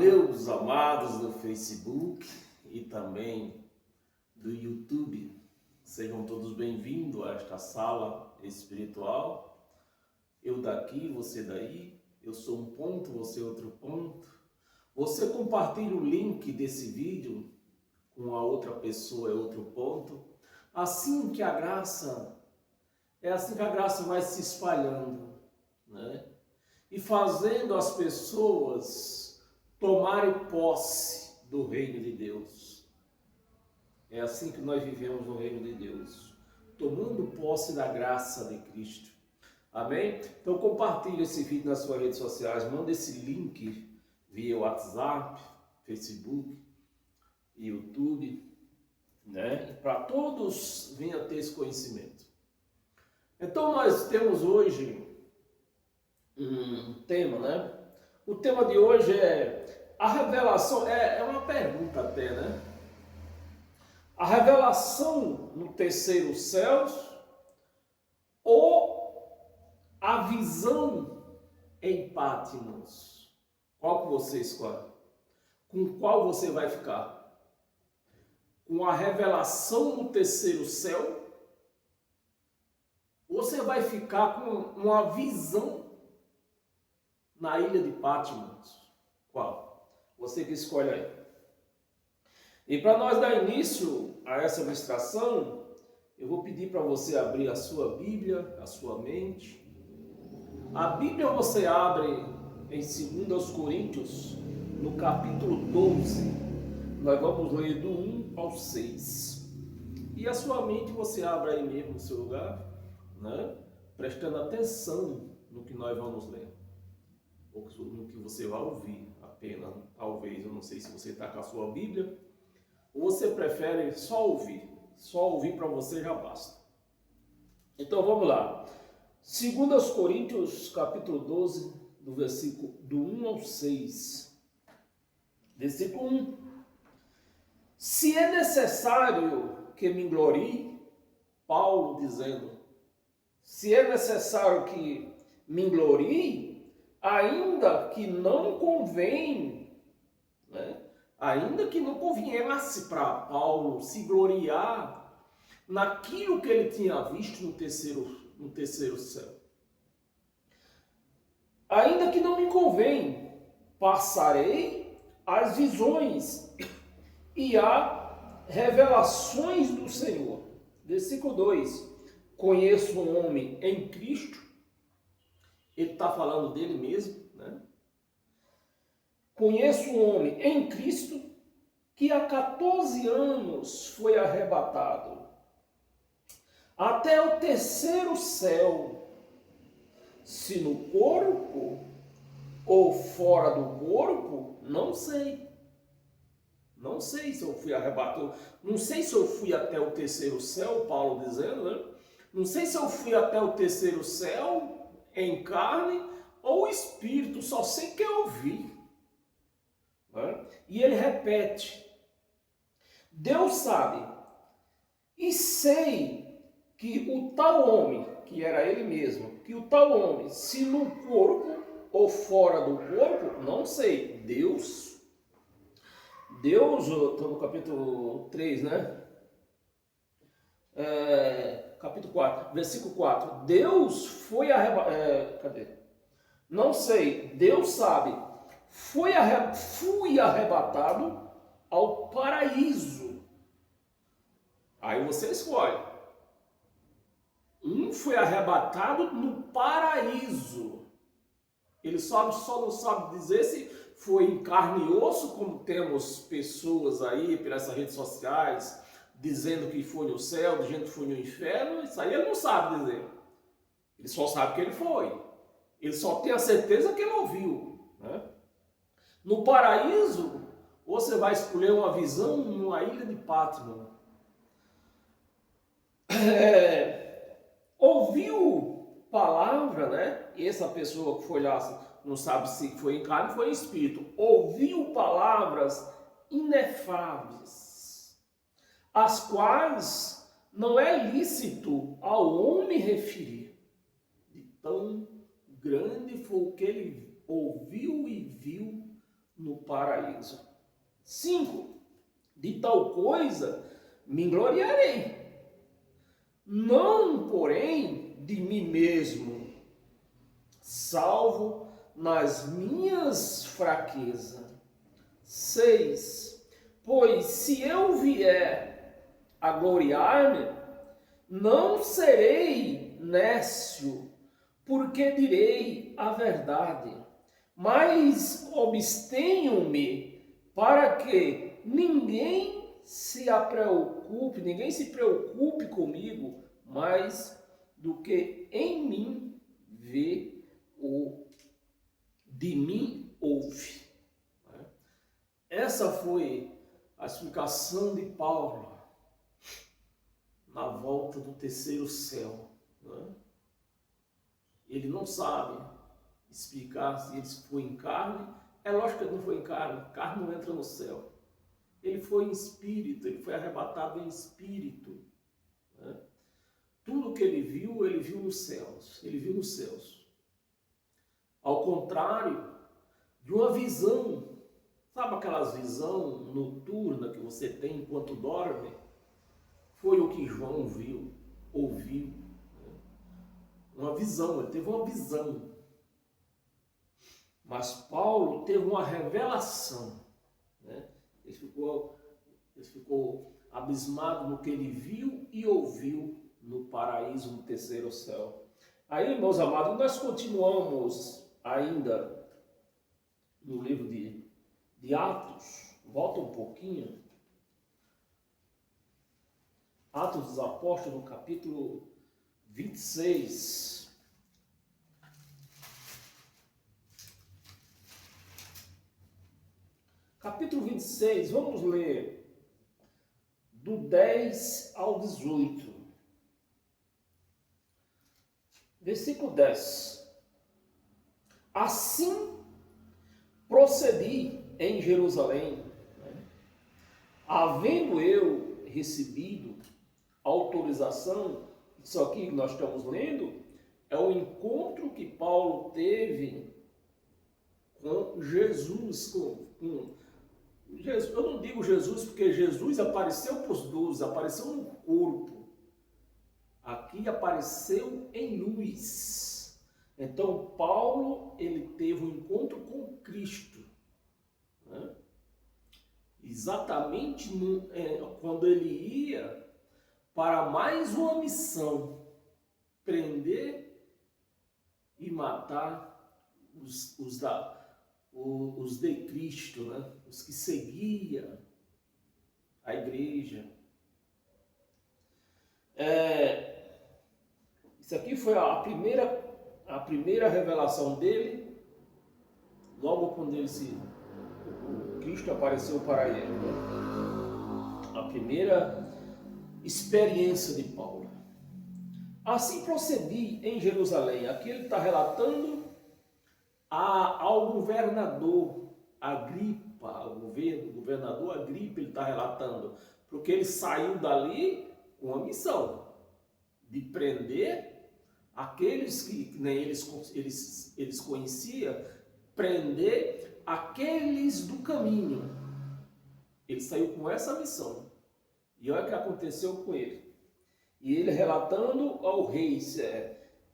meus amados do Facebook e também do YouTube. Sejam todos bem-vindos a esta sala espiritual. Eu daqui, você daí. Eu sou um ponto, você outro ponto. Você compartilha o link desse vídeo com a outra pessoa, é outro ponto. Assim que a graça vai se espalhando, né? E fazendo as pessoas tomarem posse do reino de Deus. É assim que nós vivemos no reino de Deus, tomando posse da graça de Cristo. Amém? Então compartilhe esse vídeo nas suas redes sociais, manda esse link via WhatsApp, Facebook, YouTube, né? Para todos venham ter esse conhecimento. Então nós temos hoje um tema, né? O tema de hoje é a revelação, é uma pergunta até, né? A revelação no terceiro céu ou a visão em Patmos? Qual que você escolhe? Com qual você vai ficar? Com a revelação no terceiro céu? Ou você vai ficar com uma visão na ilha de Patmos? Qual? Você que escolhe aí. E para nós dar início a essa ministração, eu vou pedir para você abrir a sua Bíblia, a sua mente. A Bíblia você abre em 2 Coríntios, no capítulo 12. Nós vamos ler do 1 ao 6. E a sua mente você abre aí mesmo no seu lugar, né? Prestando atenção no que nós vamos ler. Ou no que você vai ouvir apenas, talvez. Eu não sei se você está com a sua Bíblia, ou você prefere só ouvir. Só ouvir para você já basta. Então vamos lá. 2 Coríntios, capítulo 12, do versículo do 1 ao 6. Versículo 1. Se é necessário que me glorie, Paulo dizendo, se é necessário que me glorie, ainda que não convém, né? Ainda que não conviesse para Paulo se gloriar naquilo que ele tinha visto no terceiro céu. Ainda que não me convém, passarei as visões e as revelações do Senhor. Versículo 2. Conheço um homem em Cristo. Ele está falando dele mesmo, né? Conheço um homem em Cristo que há 14 anos foi arrebatado até o terceiro céu, se no corpo ou fora do corpo, não sei. Não sei se eu fui arrebatado, não sei se eu fui até o terceiro céu, Paulo dizendo, né? Não sei se eu fui até o terceiro céu em carne ou espírito, só sei que eu vi. E ele repete, Deus sabe, e sei que o tal homem, que era ele mesmo, que o tal homem, se no corpo ou fora do corpo, não sei, Deus, eu estou no capítulo 3, né? Capítulo 4, versículo 4, Deus foi arrebatado, cadê? Não sei, Deus sabe, fui arrebatado ao paraíso. Aí você escolhe. Um foi arrebatado no paraíso. Ele só não sabe dizer se foi em carne e osso, como temos pessoas aí pelas redes sociais dizendo que foi no céu, dizendo que foi no inferno. Isso aí ele não sabe dizer. Ele só sabe que ele foi. Ele só tem a certeza que ele ouviu, né? No paraíso, você vai escolher uma visão numa ilha de Patmos. Ouviu palavra, né? E essa pessoa que foi lá, não sabe se foi em carne ou foi em espírito. Ouviu palavras inefáveis, as quais não é lícito ao homem referir. De tão grande foi o que ele ouviu e viu no paraíso. 5. De tal coisa me gloriarei, não, porém, de mim mesmo, salvo nas minhas fraquezas. 6. Pois se eu vier a gloriar-me, não serei nécio, porque direi a verdade, mas abstenho-me para que ninguém se preocupe comigo mais do que em mim vê ou de mim ouve. Essa foi a explicação de Paulo na volta do terceiro céu. Ele não sabe explicar se ele foi em carne. É lógico que ele não foi em carne, carne não entra no céu. Ele foi em espírito, ele foi arrebatado em espírito. Tudo que ele viu nos céus. Ele viu nos céus. Ao contrário de uma visão, sabe aquelas visão noturna que você tem enquanto dorme? Foi o que João viu, ouviu. Uma visão, ele teve uma visão. Mas Paulo teve uma revelação. Ele ficou abismado no que ele viu e ouviu no paraíso, no terceiro céu. Aí, meus amados, nós continuamos ainda no livro de Atos. Volta um pouquinho. Atos dos Apóstolos, no capítulo 26. Capítulo 26, vamos ler do 10 ao 18. Versículo 10. Assim procedi em Jerusalém, havendo eu recebido autorização. Isso aqui que nós estamos lendo é o encontro que Paulo teve com Jesus, eu não digo Jesus porque Jesus apareceu para os 12, apareceu no corpo. Aqui apareceu em luz. Então Paulo, ele teve um encontro com Cristo. Exatamente quando ele ia para mais uma missão, prender e matar os de Cristo, os que seguiam a igreja. Isso aqui foi a primeira revelação dele, logo quando Cristo apareceu para ele. A primeira experiência de Paulo. Assim procedi em Jerusalém. Aqui ele está relatando ao governador Agripa, o governador Agripa, ele está relatando, porque ele saiu dali com uma missão de prender aqueles que nem eles conheciam, prender aqueles do caminho. Ele saiu com essa missão. E olha o que aconteceu com ele. E ele relatando ao rei,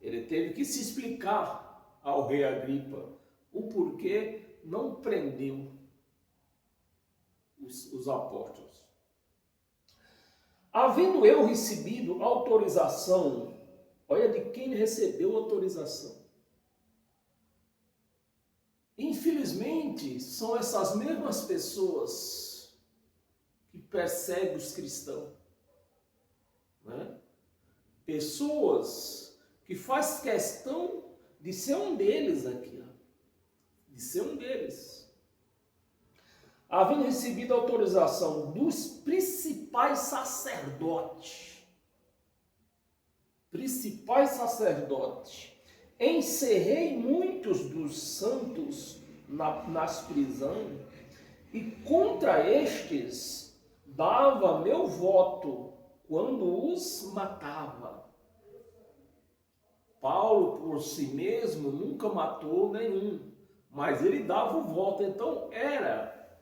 ele teve que se explicar ao rei Agripa o porquê não prendeu os apóstolos. Havendo eu recebido autorização, olha de quem recebeu autorização. Infelizmente, são essas mesmas pessoas que perseguem os cristãos. Pessoas que faz questão de ser um deles aqui, de ser um deles. Havendo recebido autorização dos principais sacerdotes, encerrei muitos dos santos nas prisões, e contra estes dava meu voto quando os matava. Paulo, por si mesmo, nunca matou nenhum, mas ele dava o voto, então era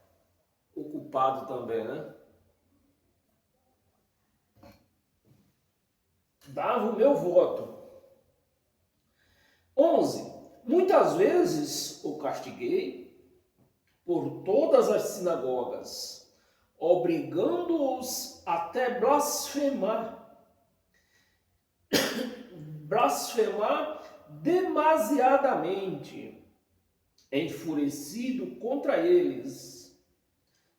o culpado também, né? Dava o meu voto. 11. Muitas vezes o castiguei por todas as sinagogas, obrigando-os até blasfemar demasiadamente, enfurecido contra eles.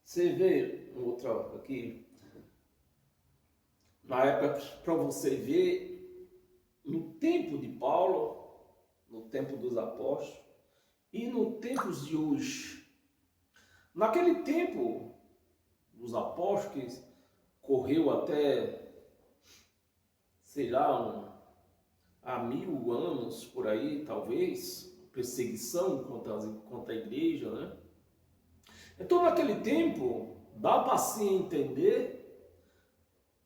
Você vê outra aqui, na época, para você ver, no tempo de Paulo, no tempo dos apóstolos e no tempos de hoje. Naquele tempo dos apóstolos, que correu até, sei lá, há 1000 anos por aí, talvez, perseguição contra a igreja, né? Então, naquele tempo, dá para se entender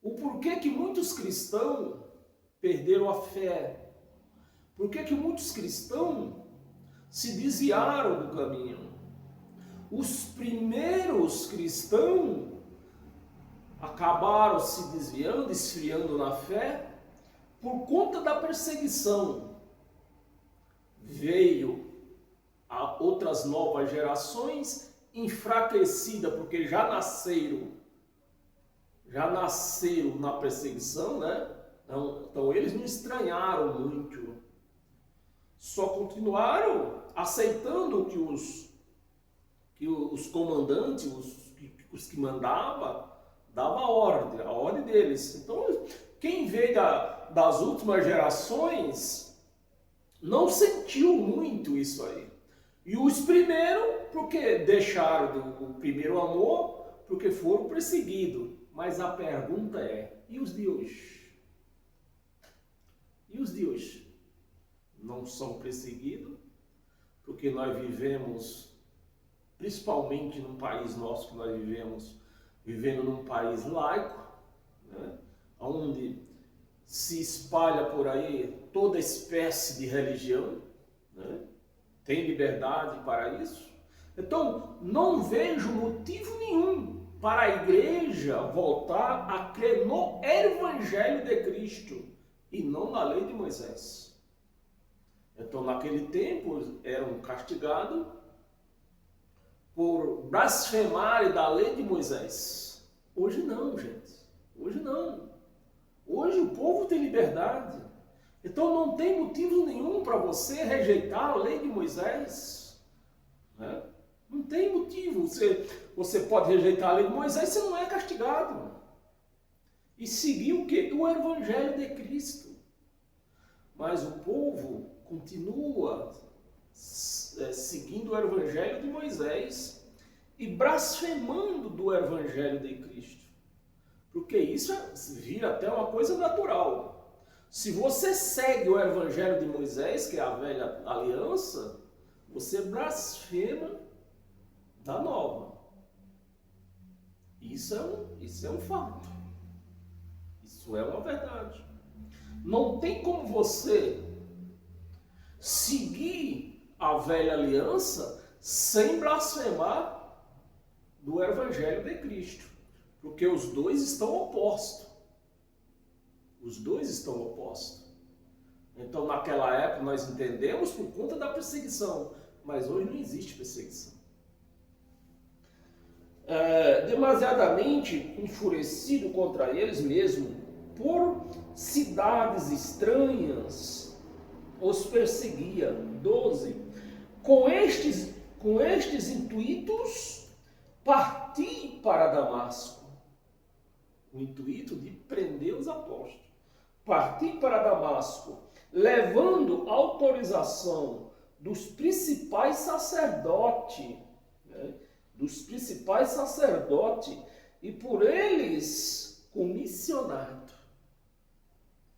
o porquê que muitos cristãos perderam a fé. Por que muitos cristãos se desviaram do caminho? Os primeiros cristãos acabaram se desviando, esfriando na fé, por conta da perseguição. Veio a outras novas gerações enfraquecidas, porque já nasceram na perseguição, né? Então eles não estranharam muito. Só continuaram aceitando que os comandantes, os que mandavam, dava a ordem deles. Então, quem veio das últimas gerações não sentiu muito isso aí. E os primeiros, porque deixaram o primeiro amor, porque foram perseguidos. Mas a pergunta é, e os de hoje? E os de hoje? Não são perseguidos, porque nós vivemos, principalmente num país nosso que nós vivendo num país laico, né, onde se espalha por aí toda espécie de religião, né, tem liberdade para isso. Então, não vejo motivo nenhum para a igreja voltar a crer no Evangelho de Cristo e não na lei de Moisés. Então, naquele tempo, eram castigados por blasfemarem da lei de Moisés. Hoje não, gente. Hoje não. Hoje o povo tem liberdade. Então, não tem motivo nenhum para você rejeitar a lei de Moisés. Né? Não tem motivo. Você pode rejeitar a lei de Moisés, você não é castigado. E seguir o quê? O Evangelho de Cristo. Mas o povo continua seguindo o Evangelho de Moisés e blasfemando do Evangelho de Cristo. Porque isso vira até uma coisa natural. Se você segue o Evangelho de Moisés, que é a velha aliança, você blasfema da nova. Isso é um fato. Isso é uma verdade. Não tem como você seguir a velha aliança sem blasfemar do Evangelho de Cristo. Porque os dois estão opostos. Os dois estão opostos. Então, naquela época, nós entendemos por conta da perseguição. Mas hoje não existe perseguição. Demasiadamente enfurecido contra eles mesmo, por cidades estranhas, os perseguia. 12. Com estes intuitos, parti para Damasco. O intuito de prender os apóstolos. Parti para Damasco, levando autorização dos principais sacerdotes, né? E por eles comissionado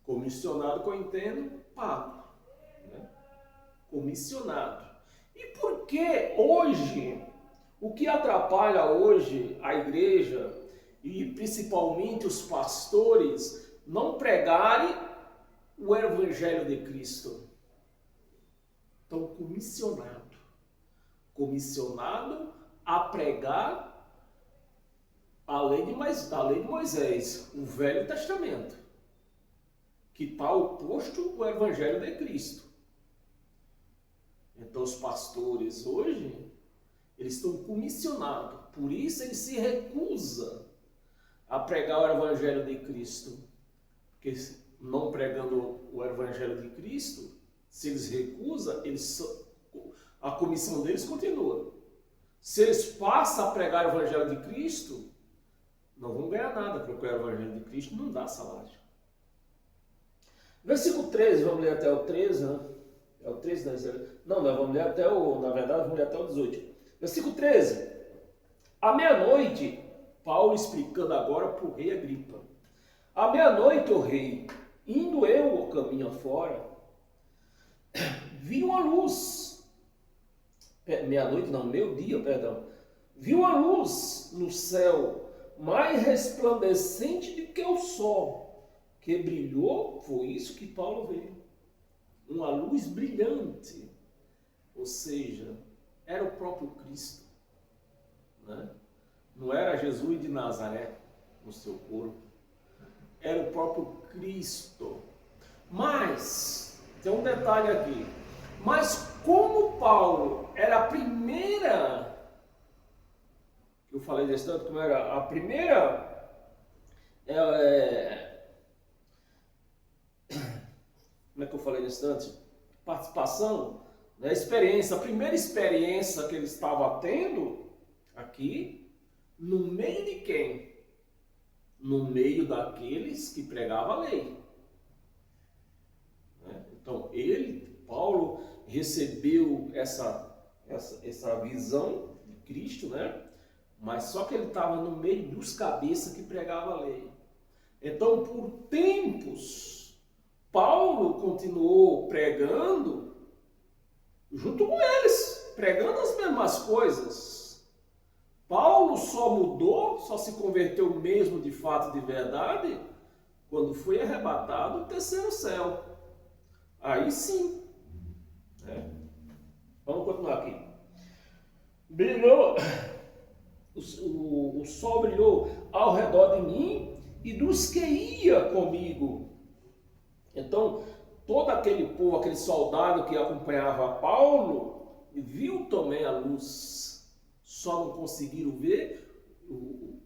que eu entendo, pago, né? Comissionado. E por que hoje, o que atrapalha hoje a igreja e principalmente os pastores não pregarem o Evangelho de Cristo? Estão comissionados. comissionado a pregar a lei de Moisés, o Velho Testamento, que está oposto ao Evangelho de Cristo. Então os pastores hoje, eles estão comissionados, por isso eles se recusam a pregar o Evangelho de Cristo, porque não pregando o Evangelho de Cristo, se eles recusam, a comissão deles continua. Se eles passam a pregar o Evangelho de Cristo, não vão ganhar nada, porque o Evangelho de Cristo não dá salário. Versículo 13, vamos ler até o 13, né? É o 13, não, vamos ler até na verdade, vamos ler até o 18. Versículo 13. À meia-noite, Paulo explicando agora para o rei Agripa. À meia-noite, o rei, indo eu o caminho afora, vi uma luz. Meia-noite, não, meio-dia, perdão. Vi uma luz no céu, mais resplandecente do que o sol, que brilhou, foi isso que Paulo viu. Uma luz brilhante, ou seja, era o próprio Cristo, né? Não era Jesus de Nazaré no seu corpo, era o próprio Cristo. Mas, tem um detalhe aqui, mas como Paulo era a primeira, que eu falei desse tanto, como era a primeira, como é que eu falei nesse tanto? Participação, né? Experiência, a primeira experiência que ele estava tendo aqui, no meio de quem? No meio daqueles que pregavam a lei. Né? Então, Paulo, recebeu essa visão de Cristo, né? Mas só que ele estava no meio dos cabeças que pregavam a lei. Então, por tempos, Paulo continuou pregando junto com eles, pregando as mesmas coisas. Paulo só mudou, só se converteu mesmo de fato, de verdade, quando foi arrebatado o terceiro céu. Aí sim. Vamos continuar aqui. Brilhou, o sol brilhou ao redor de mim e dos que ia comigo. Então, todo aquele povo, aquele soldado que acompanhava Paulo, viu também a luz. Só não conseguiram ver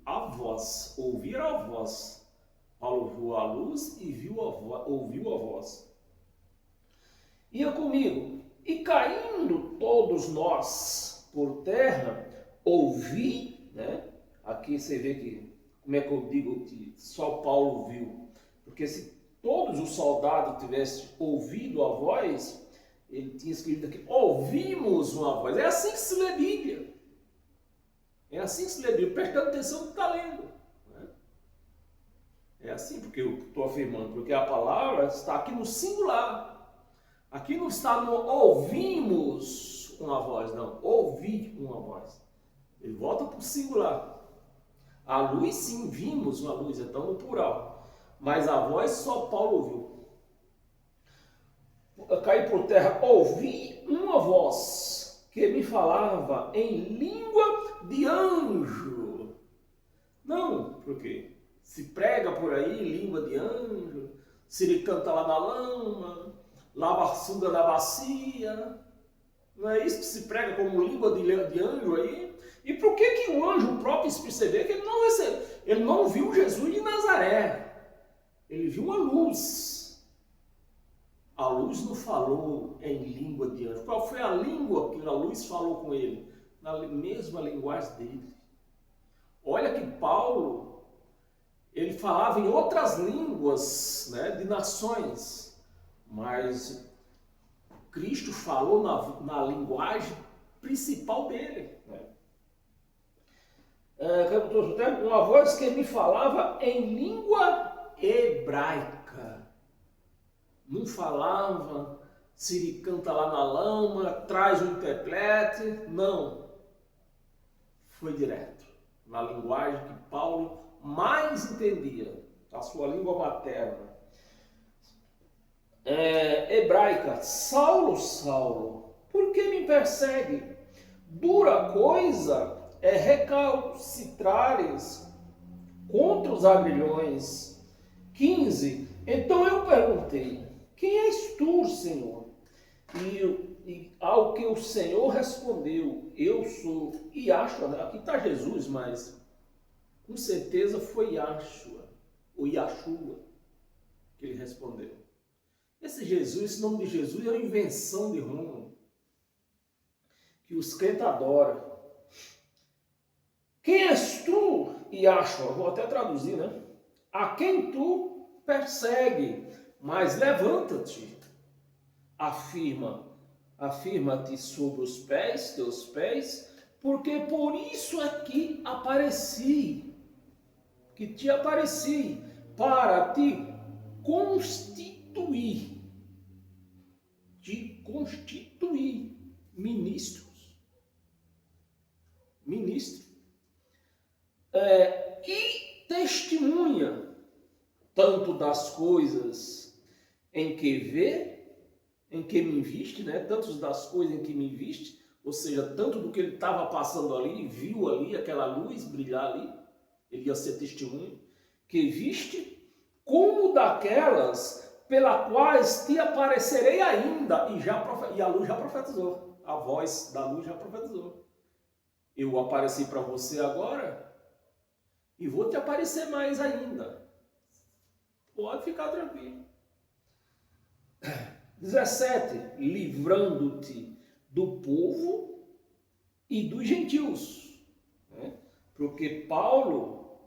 a voz, ouvir a voz. Paulo viu a luz e ouviu a voz. Ia comigo, e caindo todos nós por terra, ouvi, né? Aqui você vê que, como é que eu digo que só Paulo viu? Porque se todos os soldados tivessem ouvido a voz, ele tinha escrito aqui, ouvimos uma voz. É assim que se lê a Bíblia. É assim que se lê a Bíblia, prestando atenção no que está lendo. Né? É assim porque eu estou afirmando, porque a palavra está aqui no singular. Aqui não está no ouvimos uma voz, não. Ouvi uma voz. Ele volta para o singular. A luz, sim, vimos uma luz, então no plural. Mas a voz só Paulo ouviu. Eu caí por terra, ouvi uma voz que me falava em língua de anjo. Não, porque se prega por aí língua de anjo, se ele canta lá na lama, lava a sunga da bacia. Não é isso que se prega como língua de anjo aí? E por que o anjo próprio se perceber que ele não viu Jesus de Nazaré? Ele viu uma luz. A luz não falou em língua de anjo. Qual foi a língua que a luz falou com ele? Na mesma linguagem dele. Olha que Paulo, ele falava em outras línguas, né, de nações, mas Cristo falou na linguagem principal dele. Né? Uma voz que me falava em língua hebraica. Não falava, se ele canta lá na lama, traz o interprete. Não. Foi direto. Na linguagem que Paulo mais entendia, a sua língua materna. Hebraica. Saulo, Saulo, por que me persegue? dura coisa é recalcitrares contra os agrilhões. 15. Então eu perguntei, quem és tu, Senhor? E ao que o Senhor respondeu, eu sou Yahshua. Aqui está Jesus, mas com certeza foi Yahshua, ou Yahshua, que ele respondeu. Esse Jesus, esse nome de Jesus é uma invenção de Roma, que os crentes adoram. Quem és tu, Yahshua? Vou até traduzir, né? A quem tu persegue, mas levanta-te, afirma-te sobre os pés, teus pés, porque por isso aqui apareci, que te apareci, para te constituir ministro, e testemunha tanto das coisas em que me viste, né? Tanto das coisas em que me viste, ou seja, tanto do que ele estava passando ali, viu ali aquela luz brilhar ali, ele ia ser testemunho, que viste, como daquelas pela quais te aparecerei ainda, e a luz já profetizou, a voz da luz já profetizou. Eu apareci para você agora e vou te aparecer mais ainda. Pode ficar tranquilo. 17. Livrando-te do povo e dos gentios. Porque Paulo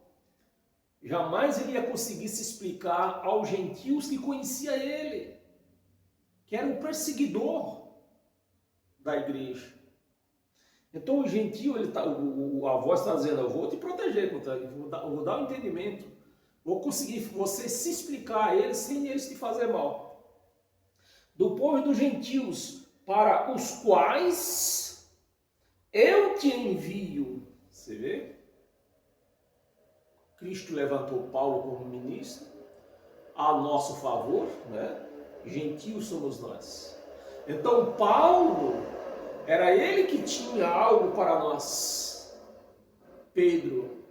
jamais iria conseguir se explicar aos gentios que conhecia ele, que era um perseguidor da igreja. Então o gentio, a voz está dizendo, eu vou te proteger, vou dar um entendimento, vou conseguir você se explicar a eles sem eles te fazer mal. Do povo e dos gentios, para os quais eu te envio. Você vê? Cristo levantou Paulo como ministro a nosso favor, né? Gentios somos nós. Então Paulo, era ele que tinha algo para nós. Pedro,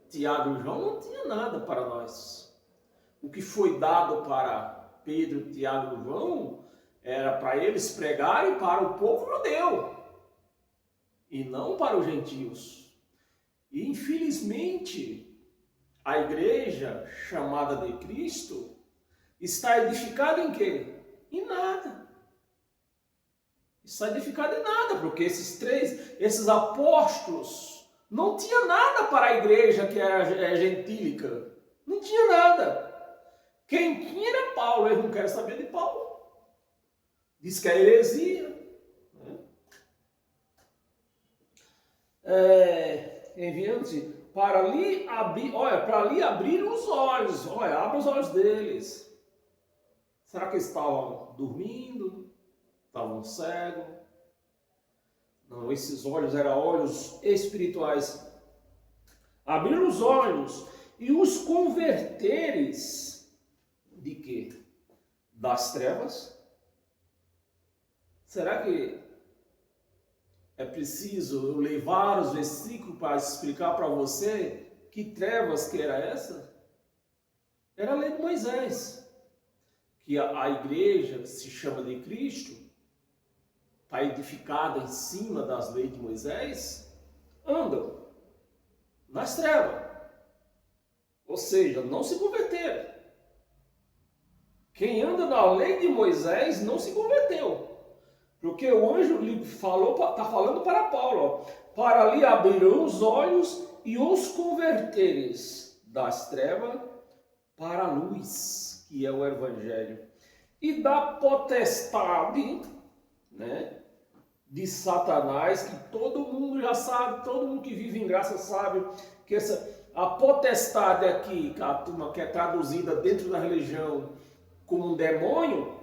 Tiago e João não tinham nada para nós. O que foi dado para Pedro, Tiago e João era para eles pregarem para o povo judeu e não para os gentios. E infelizmente a igreja chamada de Cristo está edificada em quê? Em nada. Está edificada em nada, porque esses apóstolos não tinham nada para a igreja que é gentílica. Não tinha nada. Quem tinha era Paulo, eles não querem saber de Paulo. Diz que é heresia. Enviando-se para ali abrir os olhos. Olha, abre os olhos deles. Será que eles estavam dormindo? Estavam cegos? Não, esses olhos eram olhos espirituais. Abrir os olhos e os converteres de quê? Das trevas? Será que é preciso eu ler vários versículos para explicar para você que trevas que era essa? Era a lei de Moisés, que a igreja que se chama de Cristo está edificada em cima das leis de Moisés, andam nas trevas, ou seja, não se converteram. Quem anda na lei de Moisés não se converteu. Porque o anjo lhe falou, está falando para Paulo, para lhe abrirão os olhos e os converteres das trevas para a luz, que é o Evangelho, e da potestade, né, de Satanás, que todo mundo já sabe, todo mundo que vive em graça sabe, que a potestade aqui, a turma que é traduzida dentro da religião como um demônio,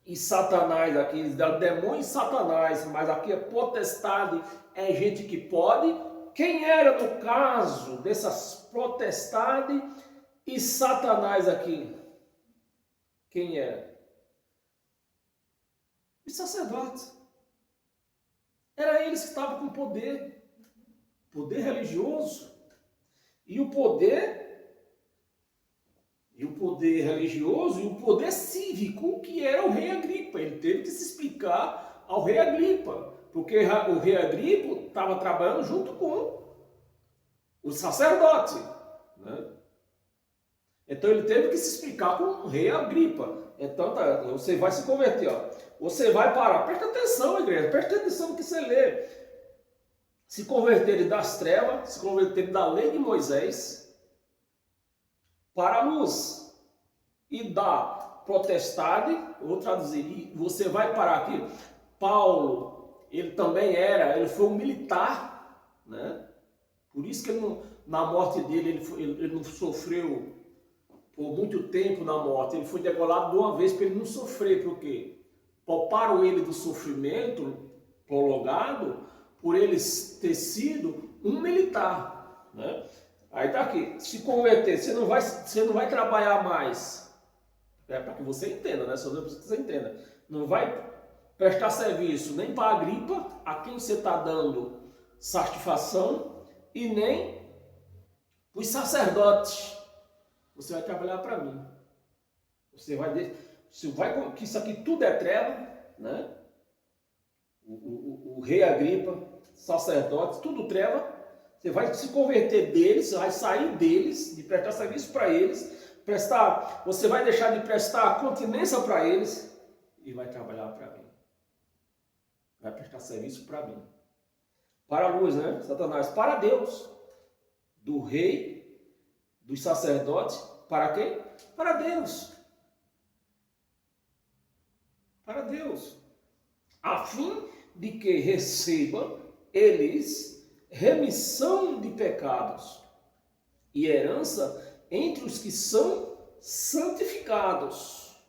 e Satanás aqui, demônio e Satanás, mas aqui a potestade é gente que pode. Quem era no caso dessas potestades e Satanás aqui? Quem era? Os sacerdotes. Era eles que estavam com poder religioso. E o poder religioso e o poder cívico que era o rei Agripa. Ele teve que se explicar ao rei Agripa, porque o rei Agripa estava trabalhando junto com o sacerdote, né? Então ele teve que se explicar com o rei Agripa. Então você vai se converter, ó. Você vai parar. Presta atenção, igreja. Presta atenção no que você lê. Se converterem das trevas, se converterem da lei de Moisés para a luz e da potestade, vou traduzir, você vai parar aqui. Paulo, ele foi um militar, né? Por isso que na morte dele, ele não sofreu por muito tempo na morte. Ele foi degolado de uma vez para ele não sofrer, porque pouparam ele do sofrimento prolongado por ele ter sido um militar, né? Aí tá aqui, se converter, você não vai trabalhar mais, para que você entenda, né? Só para que você entenda. Não vai prestar serviço nem para a Agripa, a quem você está dando satisfação, e nem para os sacerdotes. Você vai trabalhar para mim. Você vai que isso aqui tudo é treva, né? O rei Agripa, sacerdotes, tudo treva. Você vai se converter deles, você vai sair deles, de prestar serviço para eles, você vai deixar de prestar continência para eles e vai trabalhar para mim. Vai prestar serviço para mim. Para a luz, né? Satanás, para Deus. Do rei, dos sacerdotes, para quem? Para Deus. Para Deus. A fim de que recebam eles remissão de pecados e herança entre os que são santificados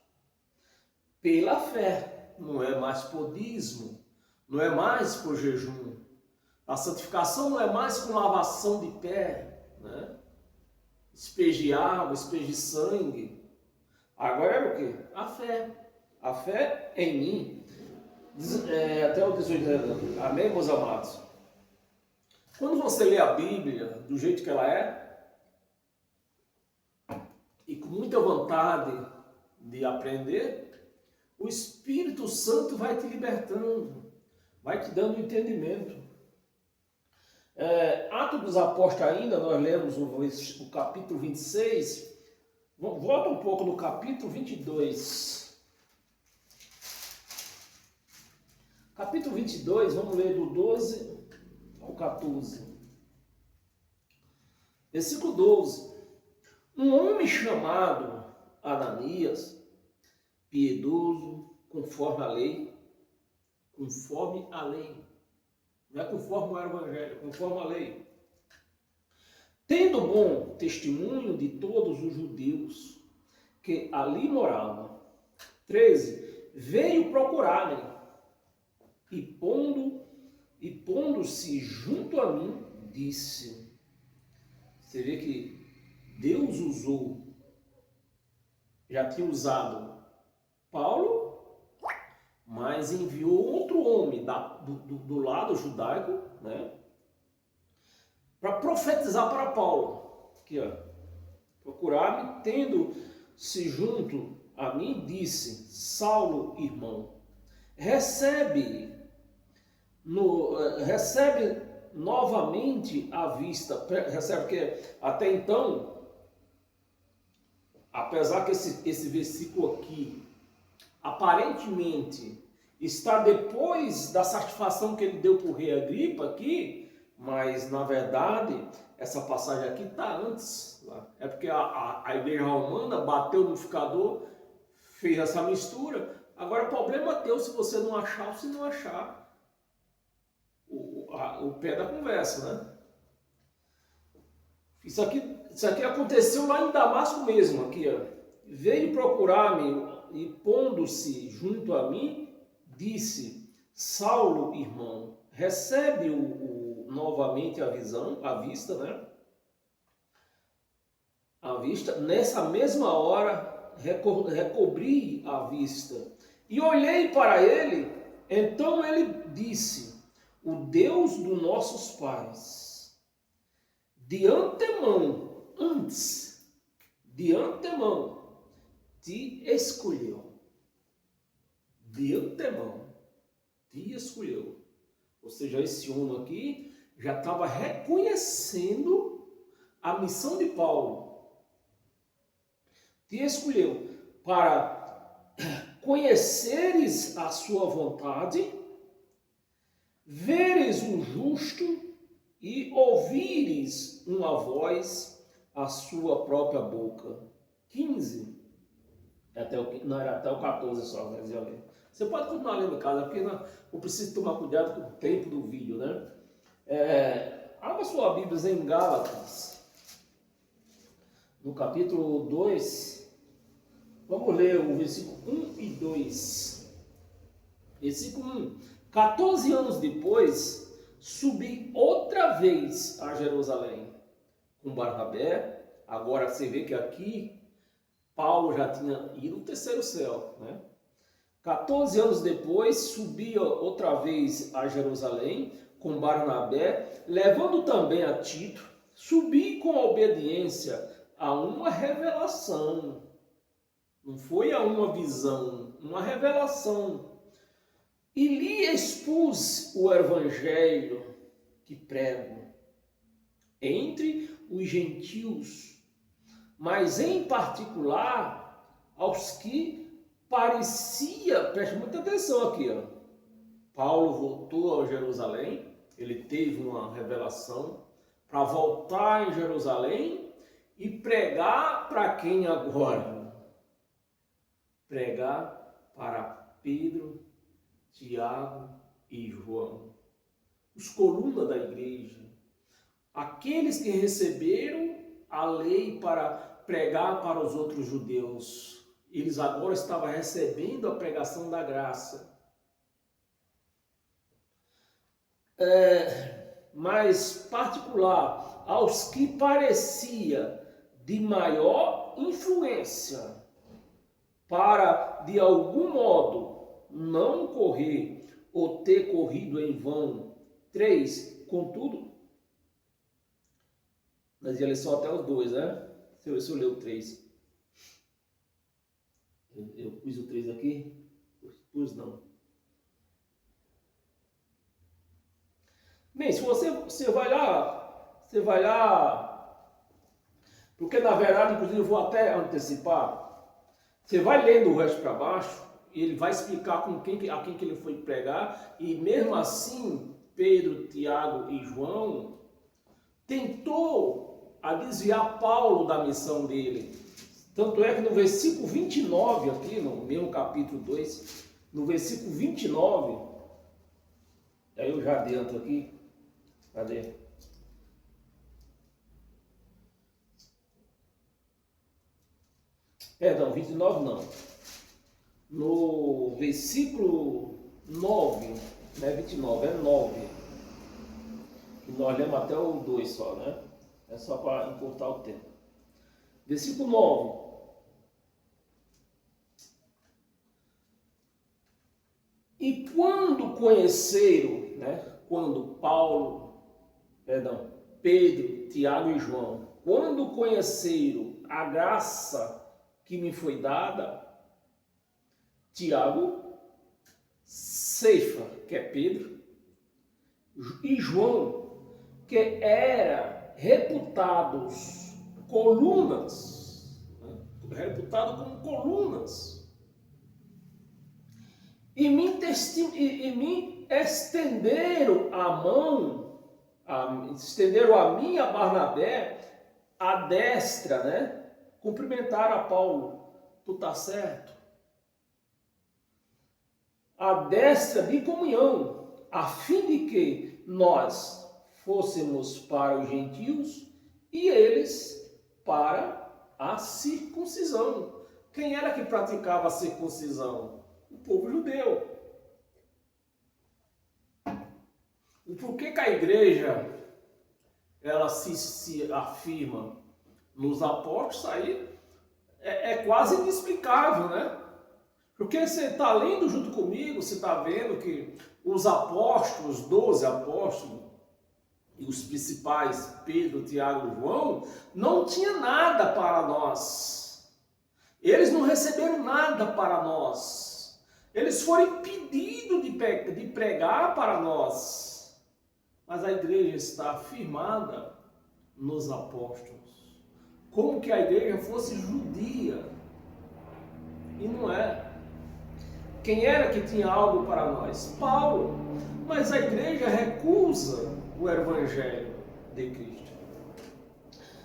pela fé. Não é mais por dízimo, não é mais por jejum. A santificação não é mais com lavação de pé, né? Espeje água, espeje sangue. Agora é o quê? A fé. A fé em mim. Até o 18. Amém, meus amados? Quando você lê a Bíblia do jeito que ela é, e com muita vontade de aprender, o Espírito Santo vai te libertando, vai te dando entendimento. Atos dos Apóstolos ainda, nós lemos o capítulo 26, volta um pouco no capítulo 22. Capítulo 22, vamos ler do 12 ao 14. Versículo 12. Um homem chamado Ananias, piedoso, conforme a lei, não é conforme o evangelho, conforme a lei, tendo bom testemunho de todos os judeus que ali moravam. 13. Veio procurar-me e pondo-se junto a mim, disse. Você vê que Deus já tinha usado Paulo, mas enviou outro homem do lado judaico, né, para profetizar para Paulo. Aqui, ó. Procurar-me, tendo-se junto a mim, disse: Saulo, irmão, recebe novamente a vista. Recebe, que até então, apesar que esse versículo aqui aparentemente está depois da satisfação que ele deu para o rei Agripa aqui, mas na verdade essa passagem aqui está antes. É porque a igreja romana bateu no liquidificador, fez essa mistura. Agora o problema é teu se você não achar ou se não achar o pé da conversa, né? Isso aqui aconteceu lá em Damasco mesmo, aqui, ó. Veio procurar-me e pondo-se junto a mim, disse: Saulo, irmão, recebe novamente a vista, né? A vista. Nessa mesma hora, recobri a vista e olhei para ele. Então ele disse: o Deus dos nossos pais, de antemão, de antemão, te escolheu. De antemão, te escolheu. Ou seja, esse homem aqui já estava reconhecendo a missão de Paulo. Te escolheu para conheceres a sua vontade, veres o justo e ouvires uma voz à sua própria boca. 15. Não, era até o 14 só, mas eu ler. Você pode continuar lendo em casa, porque eu preciso tomar cuidado com o tempo do vídeo, né? Abra sua Bíblia em Gálatas, no capítulo 2. Vamos ler o versículo 1 e 2. Versículo 1. 14 anos depois, subi outra vez a Jerusalém com Barnabé. Agora você vê que aqui Paulo já tinha ido no terceiro céu, né? 14 anos depois, subi outra vez a Jerusalém com Barnabé, levando também a Tito. Subi com obediência a uma revelação. Não foi a uma visão, uma revelação. E lhe expus o evangelho que prego entre os gentios, mas em particular aos que parecia, preste muita atenção aqui, ó. Paulo voltou a Jerusalém, ele teve uma revelação para voltar em Jerusalém e pregar para quem agora? Pregar para Pedro, Tiago e João, os colunas da igreja, aqueles que receberam a lei para pregar para os outros judeus. Eles agora estavam recebendo a pregação da graça. Mas particular aos que parecia de maior influência, para de algum modo não correr ou ter corrido em vão. 3. Contudo, nós ia ler só até os 2, né? Se eu ler o 3. Eu pus o 3 aqui? Pus não. Bem, se você vai lá, porque na verdade, inclusive eu vou até antecipar, você vai lendo o resto para baixo, e ele vai explicar a quem que ele foi pregar, e mesmo assim, Pedro, Tiago e João tentou a desviar Paulo da missão dele. Tanto é que no versículo 29, aqui no mesmo capítulo 2, no versículo 29, aí eu já adianto aqui, cadê? Perdão, 29 não. No versículo 9, não é 29, é 9. Que nós lemos até o 2 só, né? É só para encurtar o tempo. Versículo 9. E quando conheceram, né? Quando Pedro, Tiago e João, quando conheceram a graça que me foi dada, Tiago, Ceifa, que é Pedro, e João, que era reputados colunas, reputado como colunas, e me estenderam a mão, estenderam a mim, a Barnabé, a destra, né? Cumprimentaram a Paulo, tu tá certo? A destra de comunhão, a fim de que nós fôssemos para os gentios e eles para a circuncisão. Quem era que praticava a circuncisão? O povo judeu. E por que a igreja ela se afirma nos apóstolos? Aí é quase inexplicável, né? Porque você está lendo junto comigo, você está vendo que os apóstolos, 12 apóstolos, e os principais, Pedro, Tiago e João, não tinha nada para nós. Eles não receberam nada para nós. Eles foram impedidos de pregar para nós. Mas a igreja está firmada nos apóstolos. Como que a igreja fosse judia. E não é. Quem era que tinha algo para nós? Paulo. Mas a igreja recusa o evangelho de Cristo.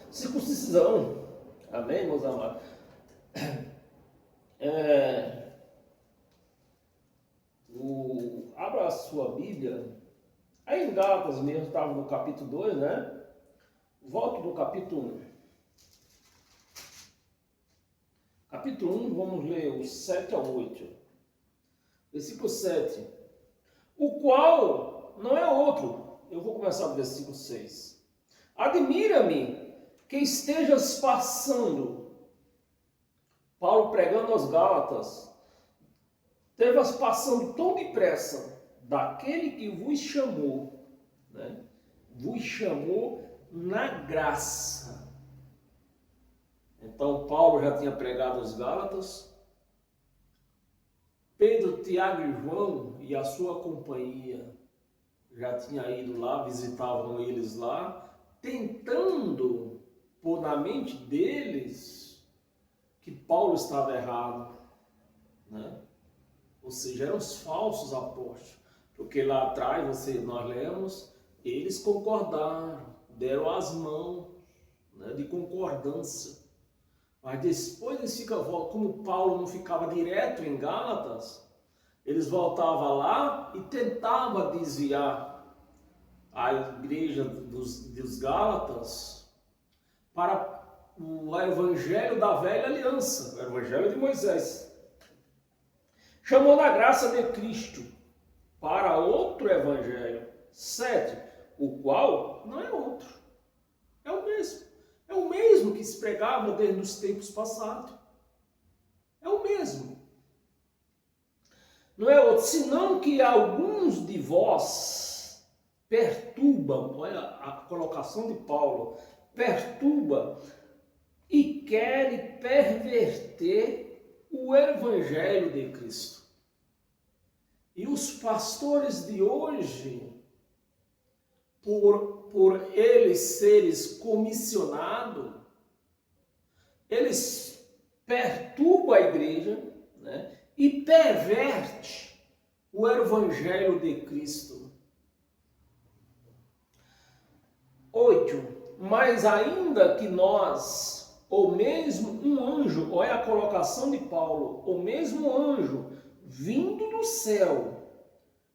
Circuncisão. Amém, meus amados? Abra a sua Bíblia. Aí em Gálatas mesmo, estava no capítulo 2, né? Volto no capítulo 1. Capítulo 1, vamos ler os 7 ao 8. Versículo 7. O qual não é outro. Eu vou começar do versículo 6. Admira-me que estejas passando. Paulo pregando aos Gálatas. Estejas passando tão depressa daquele que vos chamou, né? Vos chamou na graça. Então Paulo já tinha pregado aos Gálatas. Pedro, Tiago e João e a sua companhia já tinha ido lá, visitavam eles lá, tentando pôr na mente deles que Paulo estava errado, né? Ou seja, eram os falsos apóstolos, porque lá atrás, nós lemos, eles concordaram, deram as mãos, né, de concordância. Mas depois eles ficam, como Paulo não ficava direto em Gálatas, eles voltavam lá e tentavam desviar a igreja dos Gálatas para o evangelho da velha aliança, o evangelho de Moisés. Chamou na graça de Cristo para outro evangelho. 7. O qual não é outro, é o mesmo. É o mesmo que se pregava desde os tempos passados. É o mesmo. Não é outro, senão que alguns de vós perturbam, olha a colocação de Paulo, perturba e querem perverter o evangelho de Cristo. E os pastores de hoje, por eles serem comissionados, eles perturbam a igreja, né, e perverte o evangelho de Cristo. 8. Mas ainda que nós, ou mesmo um anjo, olha a colocação de Paulo, o mesmo anjo vindo do céu,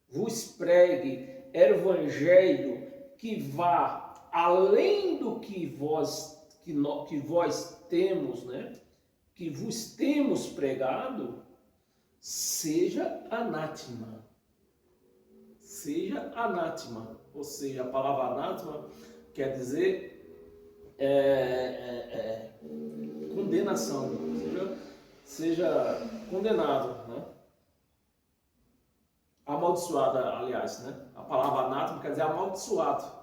vos pregue evangelho que vá além do que vós temos, né? Que vos temos pregado, seja anátema. Seja anátema. Ou seja, a palavra anátema quer dizer condenação. Seja condenado, né? Amaldiçoada, aliás, né? A palavra anátema quer dizer amaldiçoado.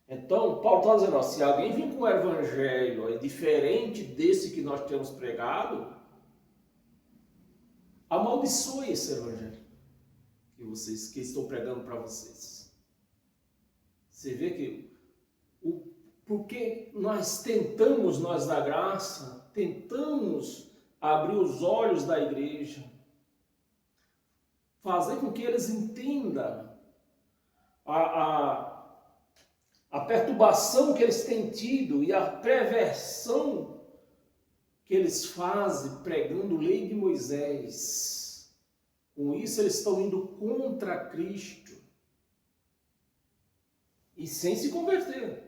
Então, Paulo está dizendo, ó, se alguém vir com um evangelho diferente desse que nós temos pregado, amaldiçoe esse evangelho que estou pregando para vocês. Você vê que porque nós tentamos, nós da graça, tentamos abrir os olhos da igreja, fazer com que eles entendam a perturbação que eles têm tido e a perversão que eles fazem pregando a lei de Moisés. Com isso eles estão indo contra Cristo e sem se converter,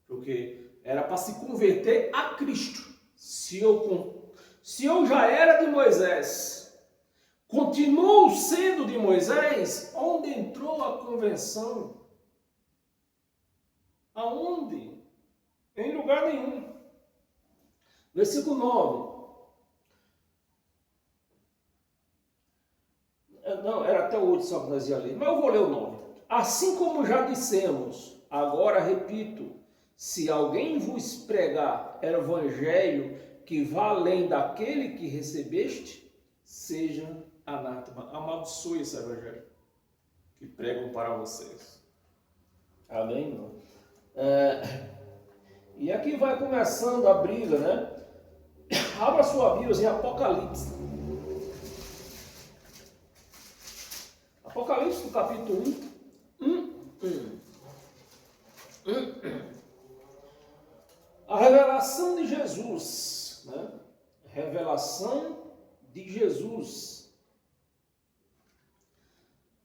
porque era para se converter a Cristo. Se eu já era de Moisés, continuo sendo de Moisés, onde entrou a convenção? Aonde? Em lugar nenhum. Versículo 9. Não, era até o 8 só que nós ia ler, mas eu vou ler o 9. Assim como já dissemos, agora repito, se alguém vos pregar evangelho que vá além daquele que recebeste, seja anátema. Amaldiçoe esse evangelho que pregam para vocês. Amém, irmão? E aqui vai começando a briga, né? Abra sua Bíblia em Apocalipse. Apocalipse, no capítulo 1. A revelação de Jesus, né? Revelação de Jesus.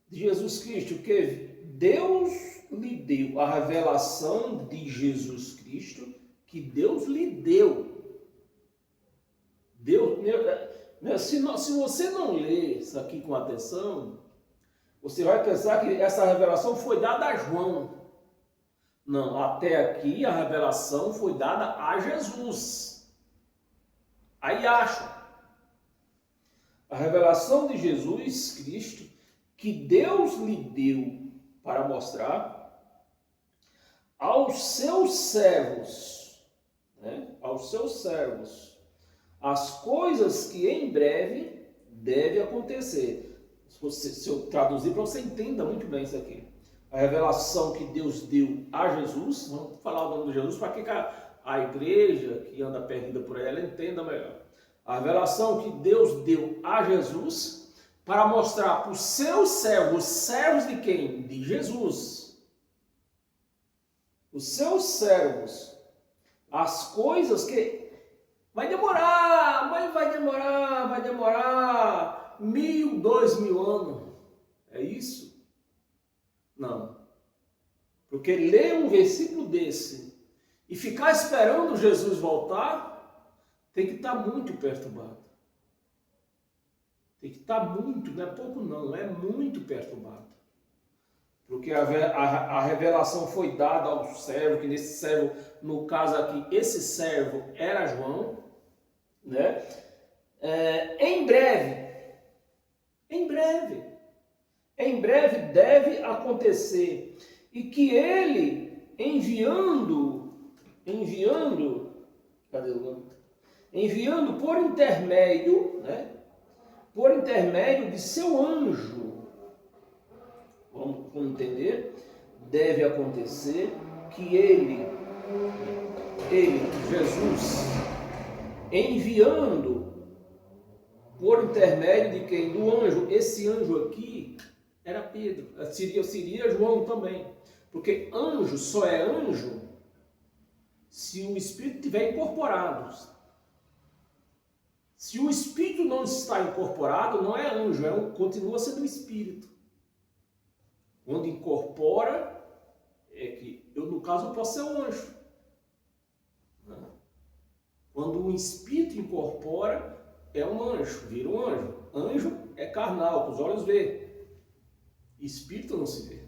De Jesus Cristo, que Deus lhe deu. A revelação de Jesus Cristo que Deus lhe deu. Se você não ler isso aqui com atenção, você vai pensar que essa revelação foi dada a João. Não, até aqui a revelação foi dada a Jesus. Aí acho. A revelação de Jesus Cristo que Deus lhe deu para mostrar aos seus servos, né? Aos seus servos, as coisas que em breve devem acontecer. Se eu traduzir para você entenda muito bem isso aqui. A revelação que Deus deu a Jesus, vamos falar o nome de Jesus para que a igreja que anda perdida por aí, ela entenda melhor. A revelação que Deus deu a Jesus para mostrar para os seus servos, os servos de quem? De Jesus. Os seus servos, as coisas que vai demorar, mas vai demorar 1000, 2000 anos. É isso? Não. Porque ler um versículo desse e ficar esperando Jesus voltar, tem que estar muito perturbado. Tem que estar muito, não é pouco não, é muito perturbado. Porque a revelação foi dada ao servo, que nesse servo, no caso aqui, esse servo era João, né? Em breve deve acontecer, e que ele enviando por intermédio, né? Por intermédio de seu anjo, vamos entender, deve acontecer que ele, Jesus, enviando por intermédio de quem? Do anjo. Esse anjo aqui era Pedro, seria João também, porque anjo só é anjo se o Espírito estiver incorporado. Se o Espírito não está incorporado, não é anjo, continua sendo Espírito. Quando incorpora, é que eu, no caso, eu posso ser um anjo. Quando o Espírito incorpora, é um anjo, vira um anjo. Anjo é carnal, que os olhos vê. Espírito não se vê.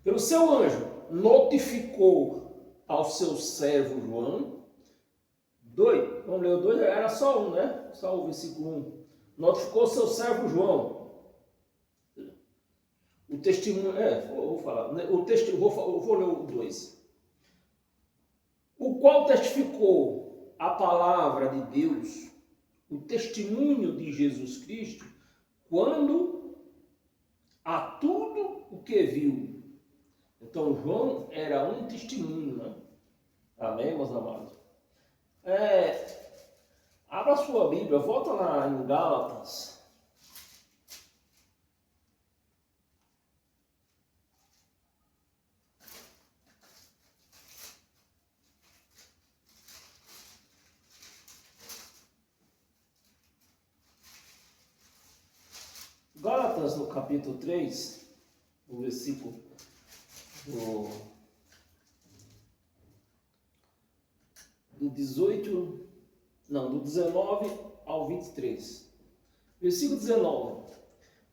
Pelo seu anjo, notificou ao seu servo João. 2, vamos ler o 2, era só um, né? Só o versículo 1. Notificou seu servo João. O testemunho, vou falar, né? Vou ler o 2. O qual testificou a palavra de Deus, o testemunho de Jesus Cristo, quando a tudo o que viu. Então, João era um testemunho, né? Amém, meus amados? Abra sua Bíblia, volta lá em Gálatas. Gálatas, no capítulo 3, no versículo do 19 ao 23. Versículo 19.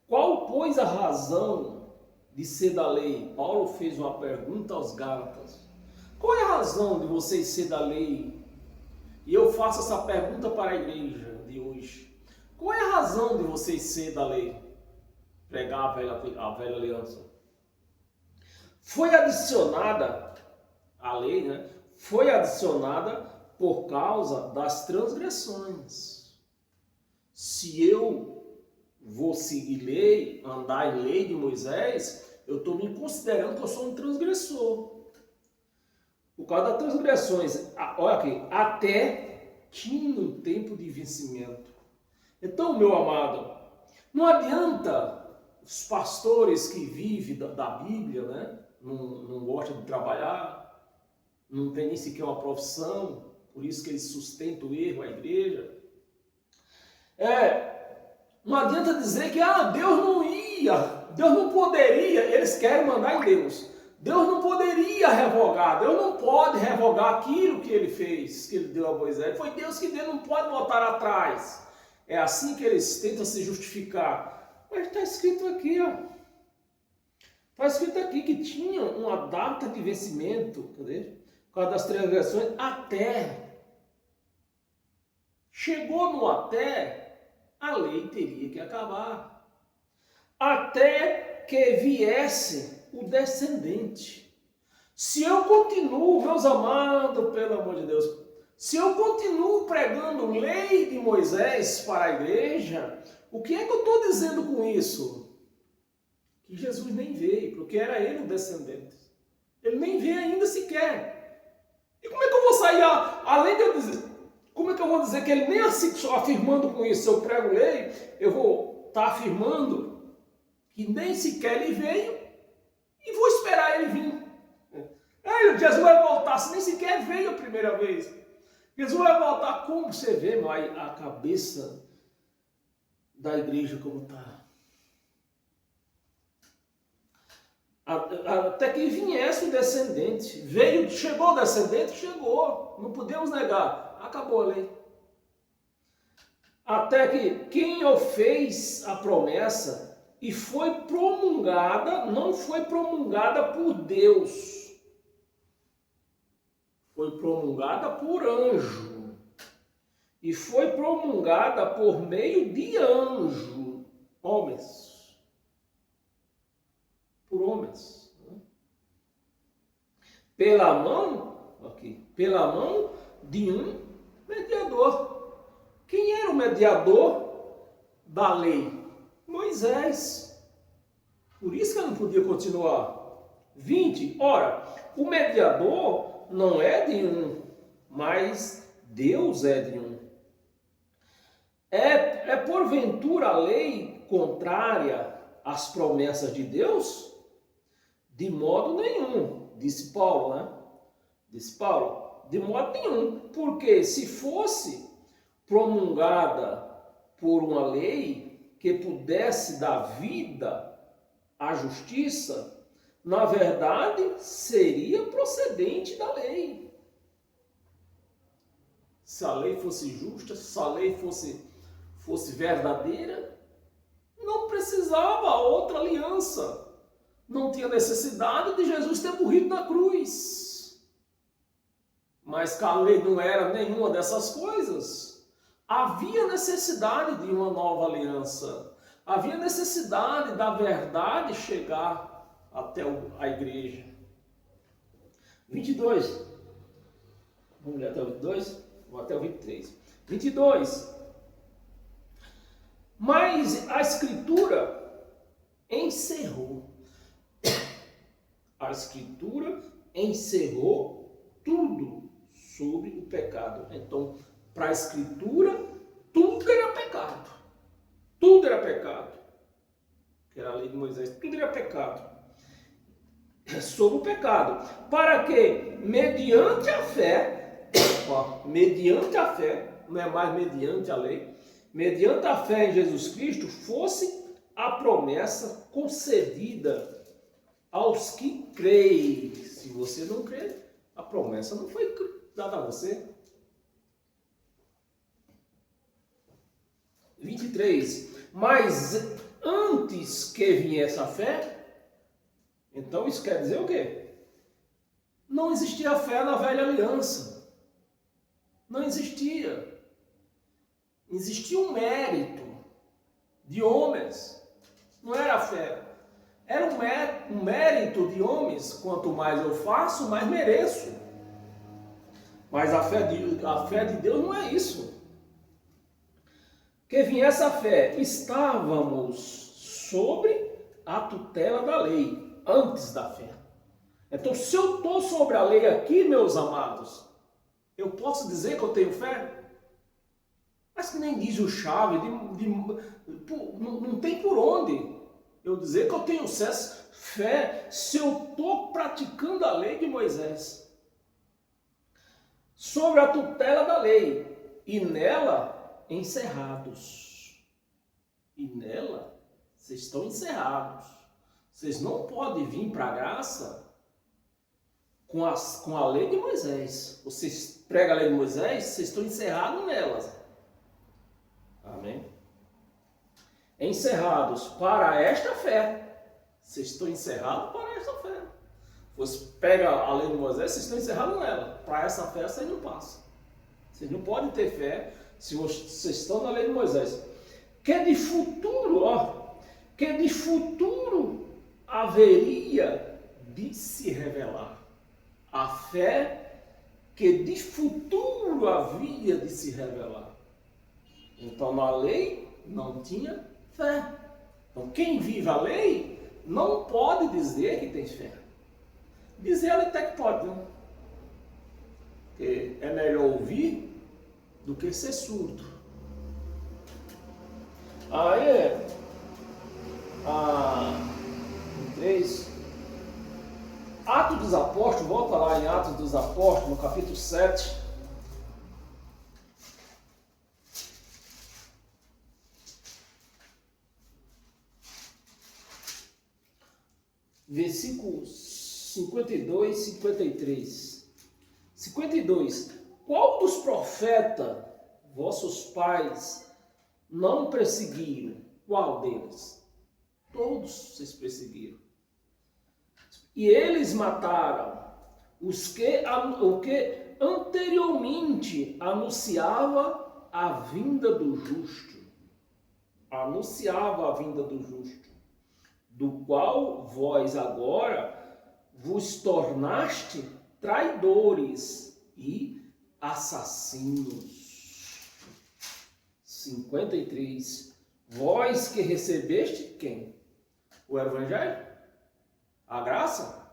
Qual, pois, a razão de ser da lei? Paulo fez uma pergunta aos Gálatas. Qual é a razão de vocês ser da lei? E eu faço essa pergunta para a igreja de hoje. Qual é a razão de vocês ser da lei, pregar a velha aliança. Foi adicionada, a lei, né? Foi adicionada por causa das transgressões. Se eu vou seguir lei, andar em lei de Moisés, eu estou me considerando que eu sou um transgressor. Por causa das transgressões, olha aqui, até tinha um tempo de vencimento. Então, meu amado, não adianta os pastores que vivem da Bíblia, né? Não gostam de trabalhar, não tem nem sequer uma profissão, por isso que eles sustentam o erro, a igreja. Não adianta dizer que Deus não ia, Deus não poderia, eles querem mandar em Deus. Deus não poderia revogar, Deus não pode revogar aquilo que ele fez, que ele deu a Moisés. Foi Deus que deu, não pode voltar atrás. É assim que eles tentam se justificar. Mas está escrito aqui, ó. Está escrito aqui que tinha uma data de vencimento, cadê? Por causa das transgressões, até. Chegou no até, a lei teria que acabar. Até que viesse o descendente. Se eu continuo, meus amados, pelo amor de Deus, se eu continuo pregando lei de Moisés para a igreja, o que é que eu estou dizendo com isso? Que Jesus nem veio, porque era ele o descendente. Ele nem veio ainda sequer. E como é que eu vou sair, além de eu dizer, como é que eu vou dizer que ele nem assim, só afirmando com isso, se eu prego lei, eu vou estar afirmando que nem sequer ele veio e vou esperar ele vir. Jesus vai voltar, se nem sequer veio a primeira vez. Jesus vai voltar, como você vê, mas a cabeça da igreja como está. Até que viesse o descendente. Chegou o descendente? Chegou. Não podemos negar. Acabou a lei. Até que quem o fez a promessa e foi promulgada, não foi promulgada por Deus. Foi promulgada por anjo. E foi promulgada por meio de anjo. Homens. Por homens. Pela mão de um mediador. Quem era o mediador da lei? Moisés. Por isso que ela não podia continuar. 20. Ora, o mediador não é de um, mas Deus é de um. É porventura a lei contrária às promessas de Deus? De modo nenhum, disse Paulo, né? Disse Paulo, de modo nenhum, porque se fosse promulgada por uma lei que pudesse dar vida à justiça, na verdade seria procedente da lei. Se a lei fosse justa, se a lei fosse verdadeira, não precisava outra aliança. Não tinha necessidade de Jesus ter morrido na cruz. Mas que a lei não era nenhuma dessas coisas. Havia necessidade de uma nova aliança. Havia necessidade da verdade chegar até a igreja. 22. Vamos ler até o 22? Vou até o 23. 22. Mas a Escritura encerrou. A Escritura encerrou tudo sobre o pecado. Então, para a Escritura, tudo era pecado. Tudo era pecado. Que era a lei de Moisés, tudo era pecado. Sobre o pecado. Para que, mediante a fé, não é mais mediante a lei, mediante a fé em Jesus Cristo, fosse a promessa concedida aos que creem. Se você não crê, a promessa não foi dada a você. 23. Mas antes que viesse a fé, então isso quer dizer o quê? Não existia fé na velha aliança. Não existia. Existia um mérito de homens. Não era fé. Era um mérito de homens. Quanto mais eu faço, mais mereço. Mas a fé de Deus não é isso. Que viesse a fé, estávamos sobre a tutela da lei, antes da fé. Então, se eu estou sobre a lei aqui, meus amados, eu posso dizer que eu tenho fé? Mas que nem diz o Chave, não tem por onde eu dizer que eu tenho fé se eu estou praticando a lei de Moisés. Sobre a tutela da lei, e nela encerrados. E nela, vocês estão encerrados. Vocês não podem vir para a graça com a lei de Moisés. Vocês pregam a lei de Moisés, vocês estão encerrados nelas. Amém? Encerrados para esta fé. Vocês estão encerrados para esta fé. Você pega a lei de Moisés, vocês estão encerrados nela. Para essa fé, vocês não passam. Vocês não podem ter fé se vocês estão na lei de Moisés. Que de futuro, que de futuro haveria de se revelar. A fé que de futuro havia de se revelar. Então, na lei não tinha fé. Então, quem vive a lei não pode dizer que tem fé. Dizer até que pode, não? Porque é melhor ouvir do que ser surdo. Aí, 3. Atos dos Apóstolos, volta lá em Atos dos Apóstolos, no capítulo 7. Versículos 52 e 53. 52. Qual dos profetas vossos pais não perseguiram? Qual deles? Todos vocês perseguiram. E eles mataram o que anteriormente anunciava a vinda do justo. Anunciava a vinda do justo, do qual vós agora vos tornaste traidores e assassinos. 53. Vós que recebeste quem? O Evangelho? A graça?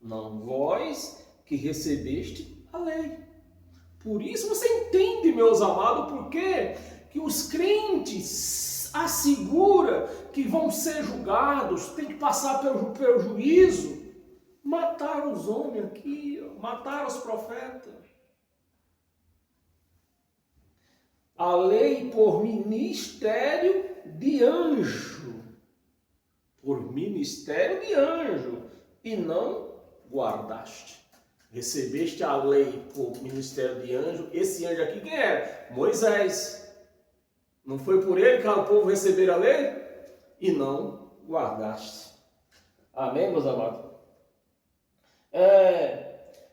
Não, vós que recebeste a lei. Por isso você entende, meus amados, por que os crentes asseguram que vão ser julgados, tem que passar pelo juízo. Mataram os homens aqui, mataram os profetas. A lei por ministério de anjo. Por ministério de anjo, e não guardaste. Recebeste a lei por ministério de anjo. Esse anjo aqui quem era? Moisés. Não foi por ele que o povo receber a lei? E não guardaste. Amém, meus amados?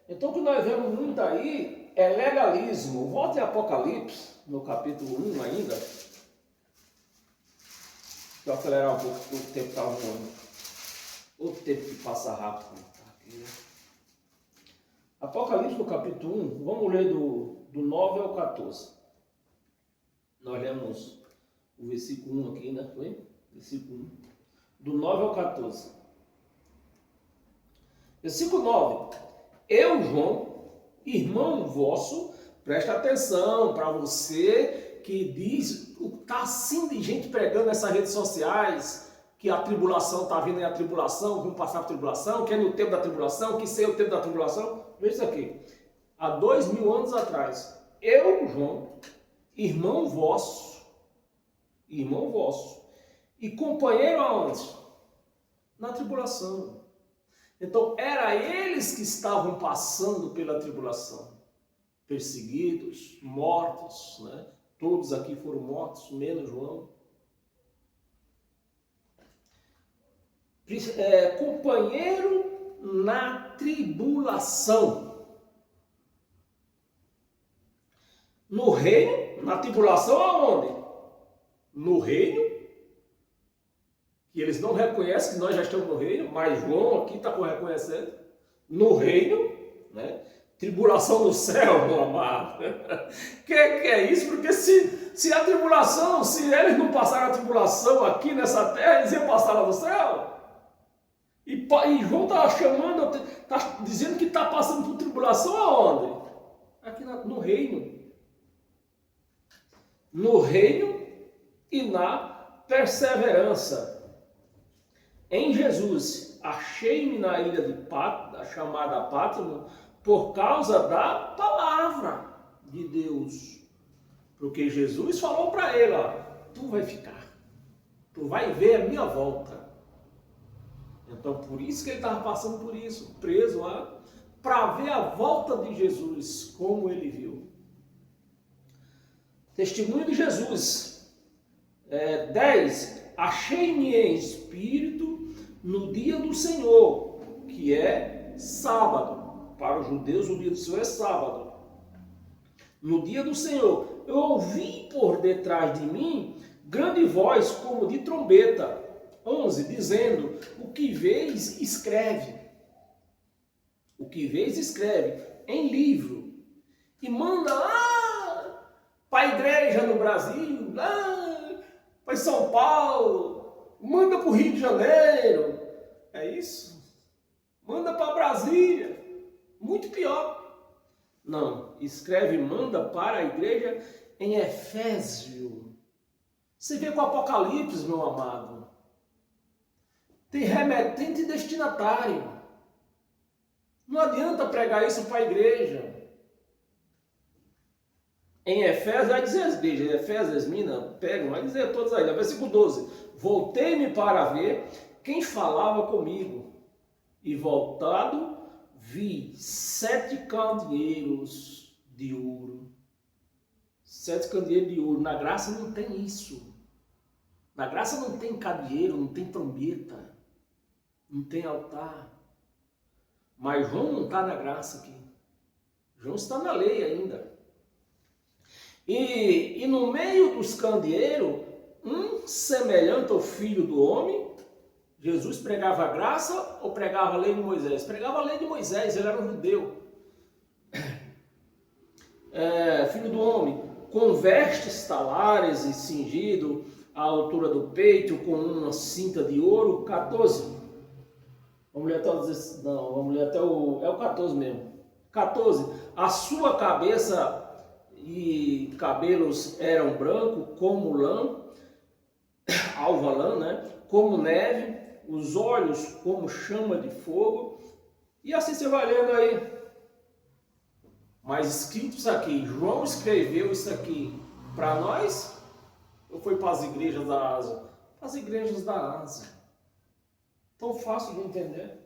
Então o que nós vemos muito aí é legalismo. Volte em Apocalipse, no capítulo 1 ainda. Deixa eu acelerar um pouco, porque o tempo está voando. O tempo que passa rápido. Apocalipse no capítulo 1, vamos ler do 9 ao 14. Nós lemos o versículo 1 aqui, né? Foi? Versículo 1. Do 9 ao 14. Versículo 9. Eu, João, irmão vosso, presta atenção para você que diz, está assim de gente pregando nessas redes sociais, que a tribulação está vindo aí a tribulação, vamos passar a tribulação, que é no tempo da tribulação, que sei o tempo da tribulação. Veja isso aqui. Há 2000 anos atrás, eu, João, irmão vosso, e companheiro aonde? Na tribulação. Então, era eles que estavam passando pela tribulação, perseguidos, mortos, né? Todos aqui foram mortos, menos João. Companheiro na tribulação. No reino, na tribulação aonde? No reino que eles não reconhecem que nós já estamos no reino, mas João aqui está reconhecendo, no reino, né? Tribulação no céu, meu amado. Que é isso? Porque se a tribulação, se eles não passaram a tribulação aqui nessa terra, eles iam passar lá no céu. E João está chamando, está dizendo que está passando por tribulação aonde? Aqui no reino. No reino e na perseverança. Em Jesus, achei-me na ilha de Patmos, chamada Patmos, por causa da palavra de Deus. Porque Jesus falou para ele, ó, tu vai ficar, tu vai ver a minha volta. Então, por isso que ele estava passando por isso, preso lá, para ver a volta de Jesus, como ele viu. Testemunho de Jesus. 10. Achei-me em espírito no dia do Senhor, que é sábado. Para os judeus, o dia do Senhor é sábado. No dia do Senhor, eu ouvi por detrás de mim grande voz como de trombeta. 11, dizendo, o que vês, escreve. O que vês, escreve em livro. E manda lá para a igreja no Brasil, lá para São Paulo, manda para o Rio de Janeiro. É isso? Manda para Brasília. Muito pior. Não, escreve, manda para a igreja em Efésio. Você vê com o Apocalipse, meu amado. Tem remetente e destinatário. Não adianta pregar isso para a igreja. Em Efésios, vai dizer as igrejas, Efésios, Minas, pegam, vai dizer todas aí. Versículo 12. Voltei-me para ver quem falava comigo. E voltado, vi 7 candeeiros de ouro. 7 candeeiros de ouro. Na graça não tem isso. Na graça não tem candeeiro, não tem trombeta. Não tem altar. Mas João não está na graça aqui. João está na lei ainda. E no meio dos candeeiros, um semelhante ao filho do homem. Jesus pregava a graça ou pregava a lei de Moisés? Pregava a lei de Moisés, ele era um judeu. Filho do homem, com vestes talares e cingido à altura do peito, com uma cinta de ouro. 14. Vamos ler até o 14 mesmo. 14. A sua cabeça e cabelos eram brancos como lã, alva lã, né? Como neve, os olhos como chama de fogo. E assim você vai lendo aí. Mas escrito isso aqui, João escreveu isso aqui para nós ou foi para as igrejas da Ásia? Para as igrejas da Ásia. Tão fácil de entender.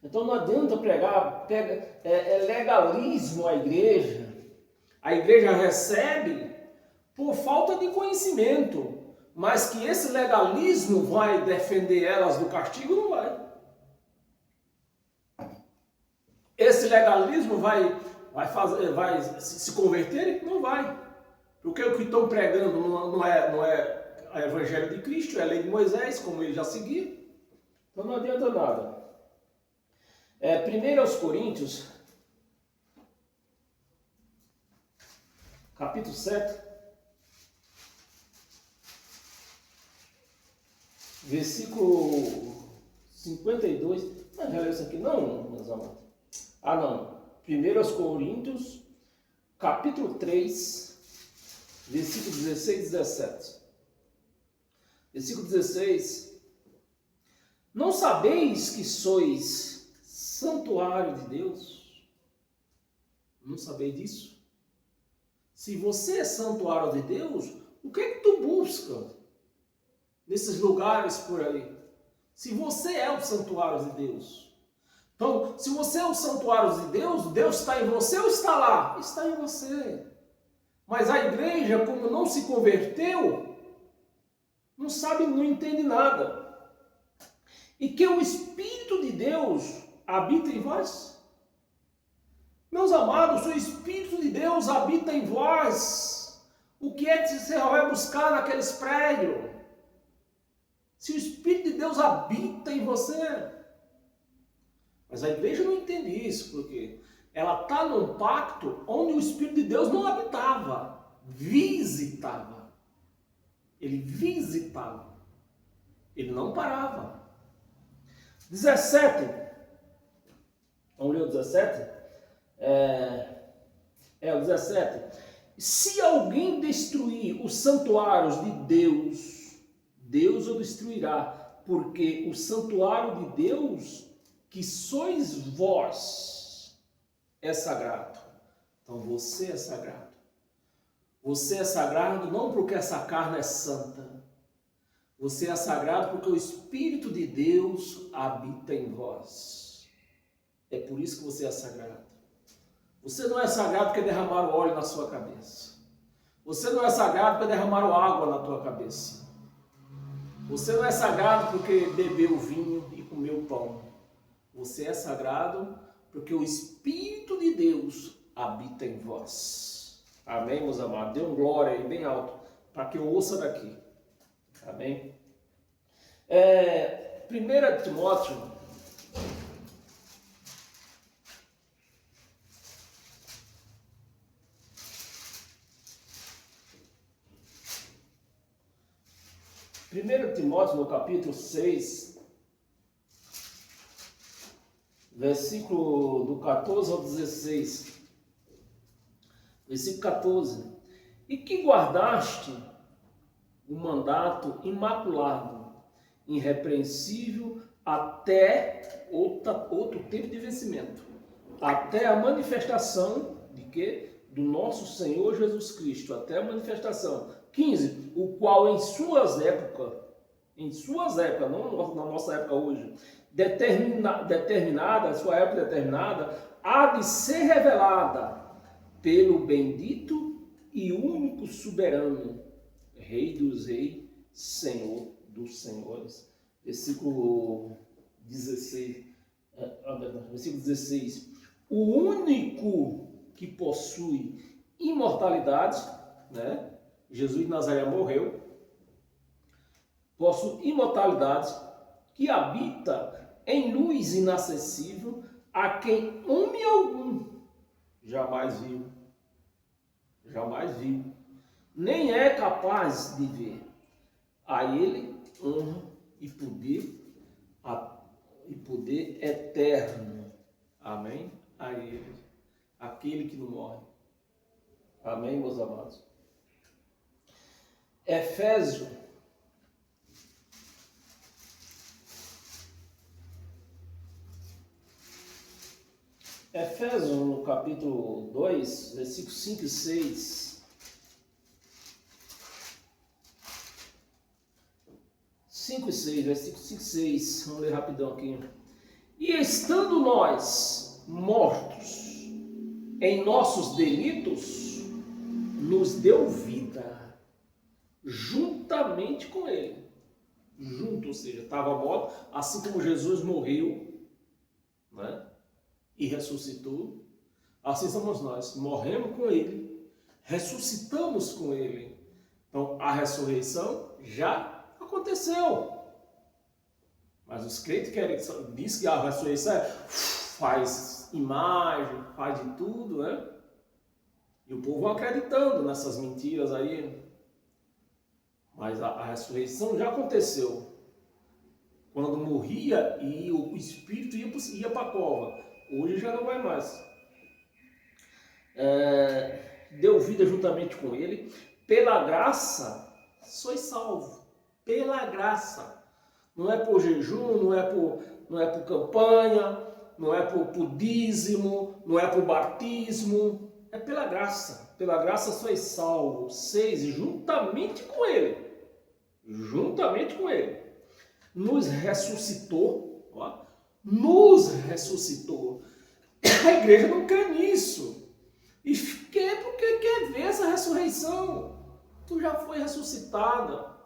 Então não adianta pregar, é legalismo a igreja. A igreja recebe por falta de conhecimento, mas que esse legalismo vai defender elas do castigo, não vai. Esse legalismo vai se converter? Não vai. Porque o que estão pregando não é o evangelho de Cristo, é a lei de Moisés, como ele já seguiu. Então não adianta nada. 1 Coríntios, capítulo 7, versículo 52. Não, já leu isso aqui? Não, meus amados. Não. 1 Coríntios, capítulo 3, versículo 16 e 17. Versículo 16. Não sabeis que sois santuário de Deus? Não sabeis disso? Se você é santuário de Deus, o que é que tu busca nesses lugares por aí? Se você é o santuário de Deus. Então, se você é o santuário de Deus, Deus está em você ou está lá? Está em você. Mas a igreja, como não se converteu, não sabe, não entende nada. E que o Espírito de Deus habita em vós? Meus amados, se o Espírito de Deus habita em vós, o que é que você vai buscar naqueles prédios? Se o Espírito de Deus habita em você. Mas a igreja não entende isso, porque ela está num pacto onde o Espírito de Deus não habitava, visitava. Ele visitava. Ele não parava. 17. Vamos ler o 17? O 17. Se alguém destruir os santuários de Deus, Deus o destruirá, porque o santuário de Deus, que sois vós, é sagrado. Então você é sagrado. Você é sagrado não porque essa carne é santa. Você é sagrado porque o Espírito de Deus habita em vós. É por isso que você é sagrado. Você não é sagrado porque derramaram óleo na sua cabeça. Você não é sagrado porque derramaram água na tua cabeça. Você não é sagrado porque bebeu vinho e comeu pão. Você é sagrado porque o Espírito de Deus habita em vós. Amém, meus amados? Dê um glória aí bem alto para que eu ouça daqui. Amém? 1 Timóteo. Primeiro Timóteo, no capítulo 6, versículo do 14 ao 16. Versículo 14. E que guardaste o mandato imaculado, irrepreensível, até outro tempo de vencimento, até a manifestação de quê? Do nosso Senhor Jesus Cristo, até a manifestação. 15. O qual em suas épocas, não na nossa época hoje, determinada, sua época determinada, há de ser revelada pelo bendito e único soberano, Rei dos reis, Senhor dos senhores. Versículo 16. Versículo 16. O único que possui imortalidade, né? Jesus de Nazaré morreu, possui imortalidade, que habita em luz inacessível, a quem homem algum jamais viu, nem é capaz de ver. A ele honra e poder eterno. Amém? A ele, aquele que não morre. Amém, meus amados? Efésios, no capítulo 2, versículos 5 e 6. 5 e 6, versículo 5 e 6. Vamos ler rapidão aqui. E estando nós mortos em nossos delitos, nos deu vida juntamente com ele. Ou seja, estava morto, assim como Jesus morreu, né? E ressuscitou, assim somos nós. Morremos com ele, ressuscitamos com ele. Então, a ressurreição já aconteceu. Mas os crentes dizem que a ressurreição faz imagem, faz de tudo, né? E o povo acreditando nessas mentiras aí. Mas a ressurreição já aconteceu. Quando morria e o espírito ia para a cova. Hoje já não vai mais. Deu vida juntamente com ele. Pela graça, sois salvo. Pela graça. Não é por jejum, não é por campanha, não é por dízimo, não é por batismo. É pela graça. Pela graça sois salvos. 6, juntamente com ele. Juntamente com ele. Nos ressuscitou. Ó, nos ressuscitou. A igreja não crê nisso. E quer porque quer ver essa ressurreição. Tu já foi ressuscitada.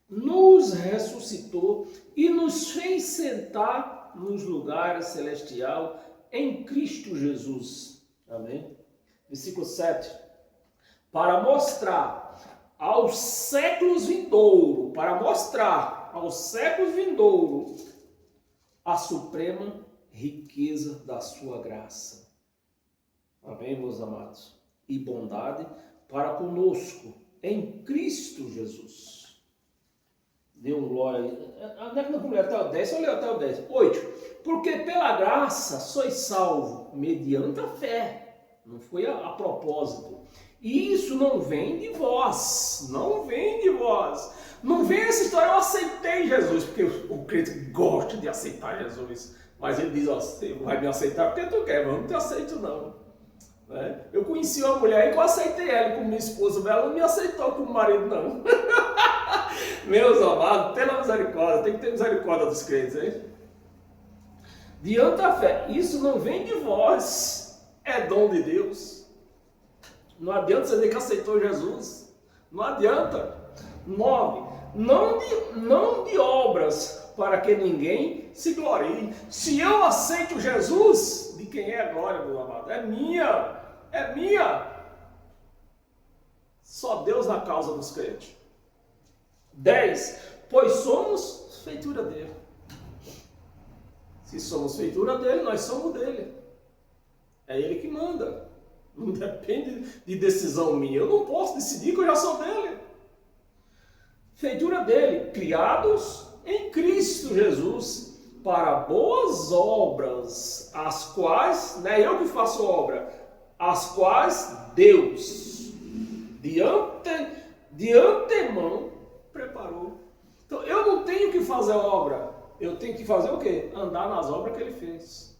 Nos ressuscitou e nos fez sentar nos lugares celestiais em Cristo Jesus. Amém? Versículo 7. Para mostrar aos séculos vindouros, para mostrar aos séculos vindouros a suprema riqueza da sua graça. Amém, meus amados? E bondade para conosco, em Cristo Jesus. Dê um glória aí. Onde é que nós vamos ler até o 10? Só ler até o 10. 8. Porque pela graça sois salvo, mediante a fé. Não foi a propósito. E isso não vem de vós. Não vem de vós. Não vem essa história, eu aceitei Jesus. Porque o crente gosta de aceitar Jesus. Mas ele diz, ó, você vai me aceitar porque tu quer, mas eu não te aceito não. Né? Eu conheci uma mulher e eu aceitei ela como minha esposa, mas ela não me aceitou como marido não. Meus amados, pela misericórdia, tem que ter misericórdia dos crentes, hein? Diante da fé, isso não vem de vós, é dom de Deus. Não adianta você dizer que aceitou Jesus. Não adianta. 9. Não de obras, para que ninguém se glorie. Se eu aceito Jesus, de quem é a glória, meu amado? É minha. É minha. Só Deus na causa dos crentes. 10. Pois somos feitura dele. Se somos feitura dele, nós somos dele. É ele que manda. Não depende de decisão minha. Eu não posso decidir que eu já sou dele. Feitura dele, criados em Cristo Jesus, para boas obras, as quais, não é eu que faço obra, as quais Deus, de antemão, preparou. Então, eu não tenho que fazer obra, eu tenho que fazer o quê? Andar nas obras que ele fez.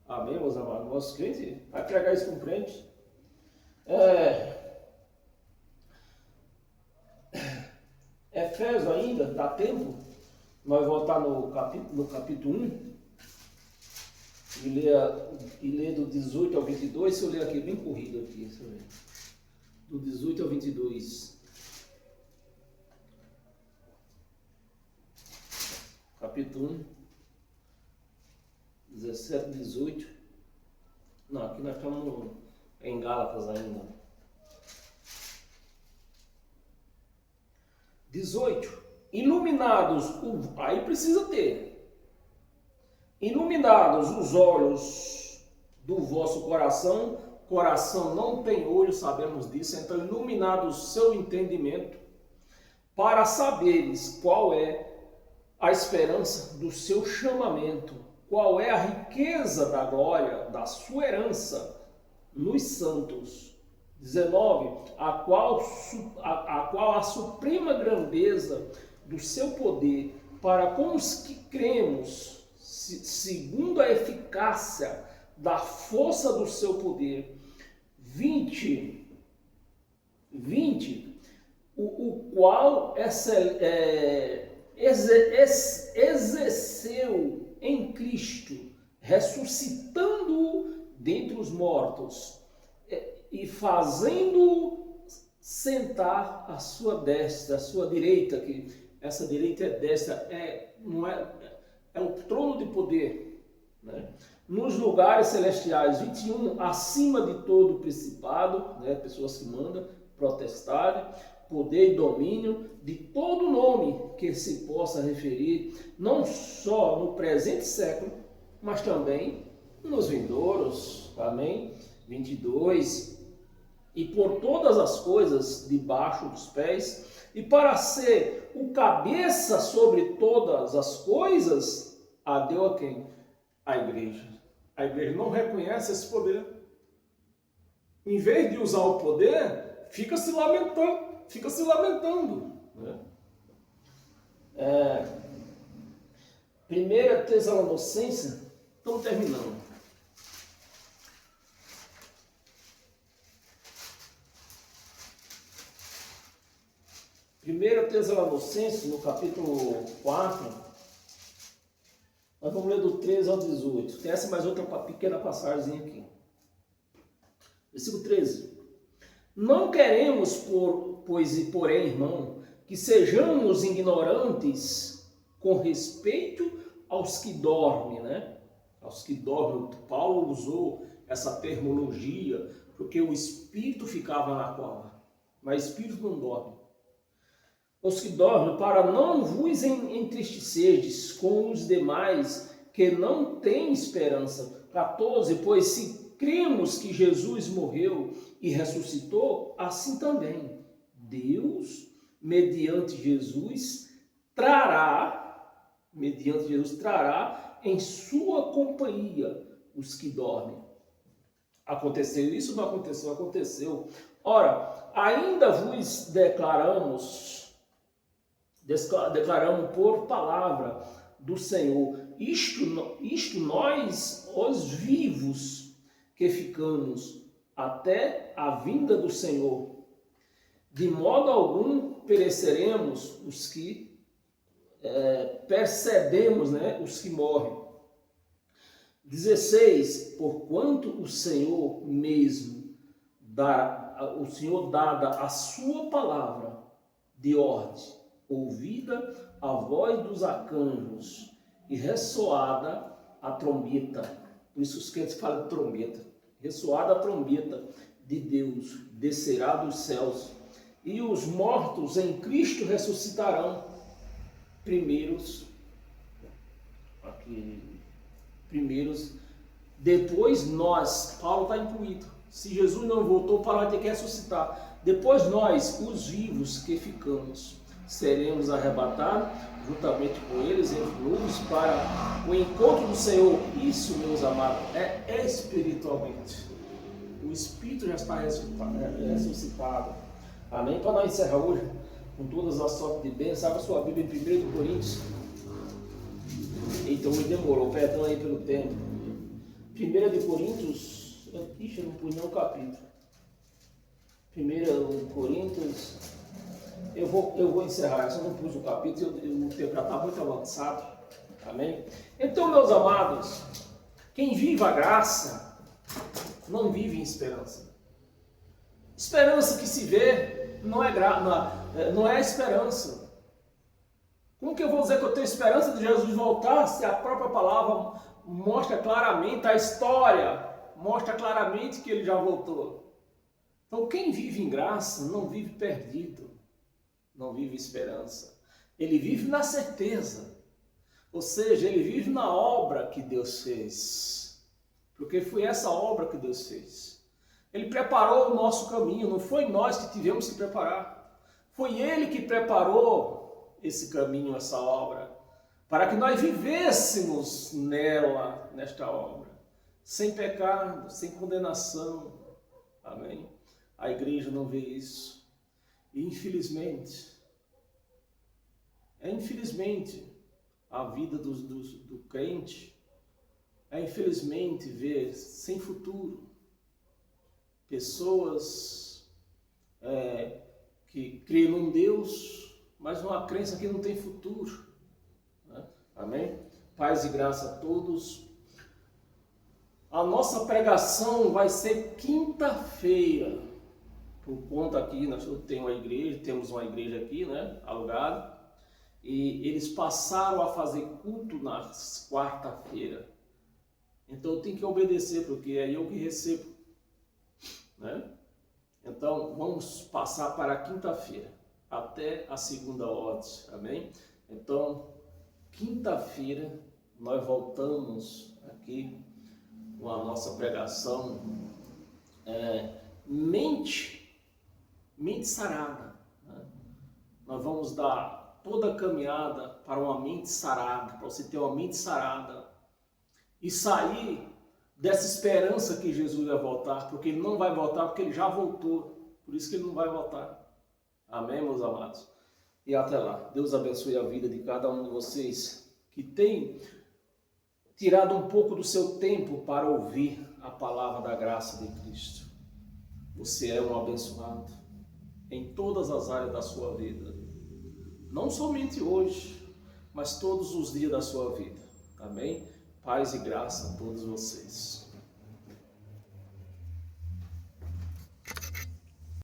Amém, meus amados? Nosso crente vai pregar isso com o crente. Efésios ainda, dá tempo? Nós voltar no capítulo 1 e ler do 18 ao 22. Se eu ler aqui bem corrido aqui, deixa eu ver. Do 18 ao 22. Capítulo 1, 17, 18. Não, aqui nós estamos em Gálatas ainda. 18. Iluminados, aí precisa ter. Iluminados os olhos do vosso coração. Coração não tem olho, sabemos disso. Então, iluminado o seu entendimento, para saberes qual é a esperança do seu chamamento, qual é a riqueza da glória da sua herança nos santos. 19. A qual a suprema grandeza do seu poder para com os que cremos, segundo a eficácia da força do seu poder. 20. O qual exerceu em Cristo, ressuscitando-o dentre os mortos e fazendo sentar à sua destra, à sua direita, que essa direita é destra, é o trono de poder, né? Nos lugares celestiais. 21, acima de todo principado, né? Pessoas que mandam, potestade, poder e domínio, de todo nome que se possa referir, não só no presente século, mas também nos vindouros. Amém? 22. E por todas as coisas debaixo dos pés, e para ser o cabeça sobre todas as coisas, deu a quem? A igreja. A igreja não reconhece esse poder. Em vez de usar o poder, fica se lamentando. Né? 1 Tessalonicenses, estamos terminando. 1 Tessalonicenses, no capítulo 4, nós vamos ler do 13 ao 18. Tem essa mais outra pequena passagem aqui. Versículo 13. Não queremos, porém, irmão, que sejamos ignorantes com respeito aos que dormem, né? Aos que dormem. Paulo usou essa terminologia porque o espírito ficava na cova. mas espírito não dorme. Os que dormem, para não vos entristecerdes com os demais que não têm esperança. 14, pois se cremos que Jesus morreu e ressuscitou, assim também Deus, mediante Jesus, trará em sua companhia os que dormem. Aconteceu isso? Não aconteceu? Aconteceu. Ora, ainda vos declaramos por palavra do Senhor, isto nós, os vivos, que ficamos até a vinda do Senhor. De modo algum pereceremos os que percebemos, os que morrem. 16, porquanto o Senhor mesmo, dada a sua palavra de ordem, ouvida a voz dos arcanjos e ressoada a trombeta, por isso os crentes falam de trombeta, ressoada a trombeta de Deus, descerá dos céus, e os mortos em Cristo ressuscitarão primeiros, depois nós, Paulo está incluído, se Jesus não voltou, Paulo vai ter que ressuscitar, depois nós, os vivos que ficamos, seremos arrebatados juntamente com eles em nuvens para o encontro do Senhor. Isso, meus amados, é espiritualmente. O Espírito já está ressuscitado. Amém? Para nós encerrar hoje com todas as sortes de bênçãos, abra sua Bíblia em 1 Coríntios. Então me demorou, perdão aí pelo tempo. 1 Coríntios, eu não pus nenhum capítulo. 1 Coríntios, eu vou encerrar, eu só não pus o capítulo, o tempo já está muito avançado. Amém? Então, meus amados, quem vive a graça não vive em esperança. Esperança que se vê não é esperança. Como que eu vou dizer que eu tenho esperança de Jesus voltar se a própria palavra mostra claramente, a história mostra claramente que ele já voltou? Então, quem vive em graça não vive perdido, não vive esperança. Ele vive na certeza, ou seja, ele vive na obra que Deus fez, porque foi essa obra que Deus fez. Ele preparou o nosso caminho, não foi nós que tivemos que preparar, foi Ele que preparou esse caminho, essa obra, para que nós vivêssemos nesta obra, sem pecado, sem condenação. Amém? A igreja não vê isso. E infelizmente, a vida do crente infelizmente ver sem futuro. Pessoas que creem num Deus, mas uma crença que não tem futuro. Né? Amém? Paz e graça a todos. A nossa pregação vai ser quinta-feira. Por conta aqui, nós temos uma igreja aqui, alugada, e eles passaram a fazer culto na quarta-feira. Então eu tenho que obedecer, porque é eu que recebo, Então vamos passar para a quinta-feira, até a segunda ordem, amém? Então, quinta-feira nós voltamos aqui com a nossa pregação, mente sarada. Nós vamos dar toda a caminhada para uma mente sarada, para você ter uma mente sarada e sair dessa esperança que Jesus vai voltar, porque ele não vai voltar, porque ele já voltou, por isso que ele não vai voltar. Amém, meus amados? E até lá. Deus abençoe a vida de cada um de vocês que tem tirado um pouco do seu tempo para ouvir a palavra da graça de Cristo. Você é um abençoado em todas as áreas da sua vida. Não somente hoje, mas todos os dias da sua vida. Amém? Paz e graça a todos vocês.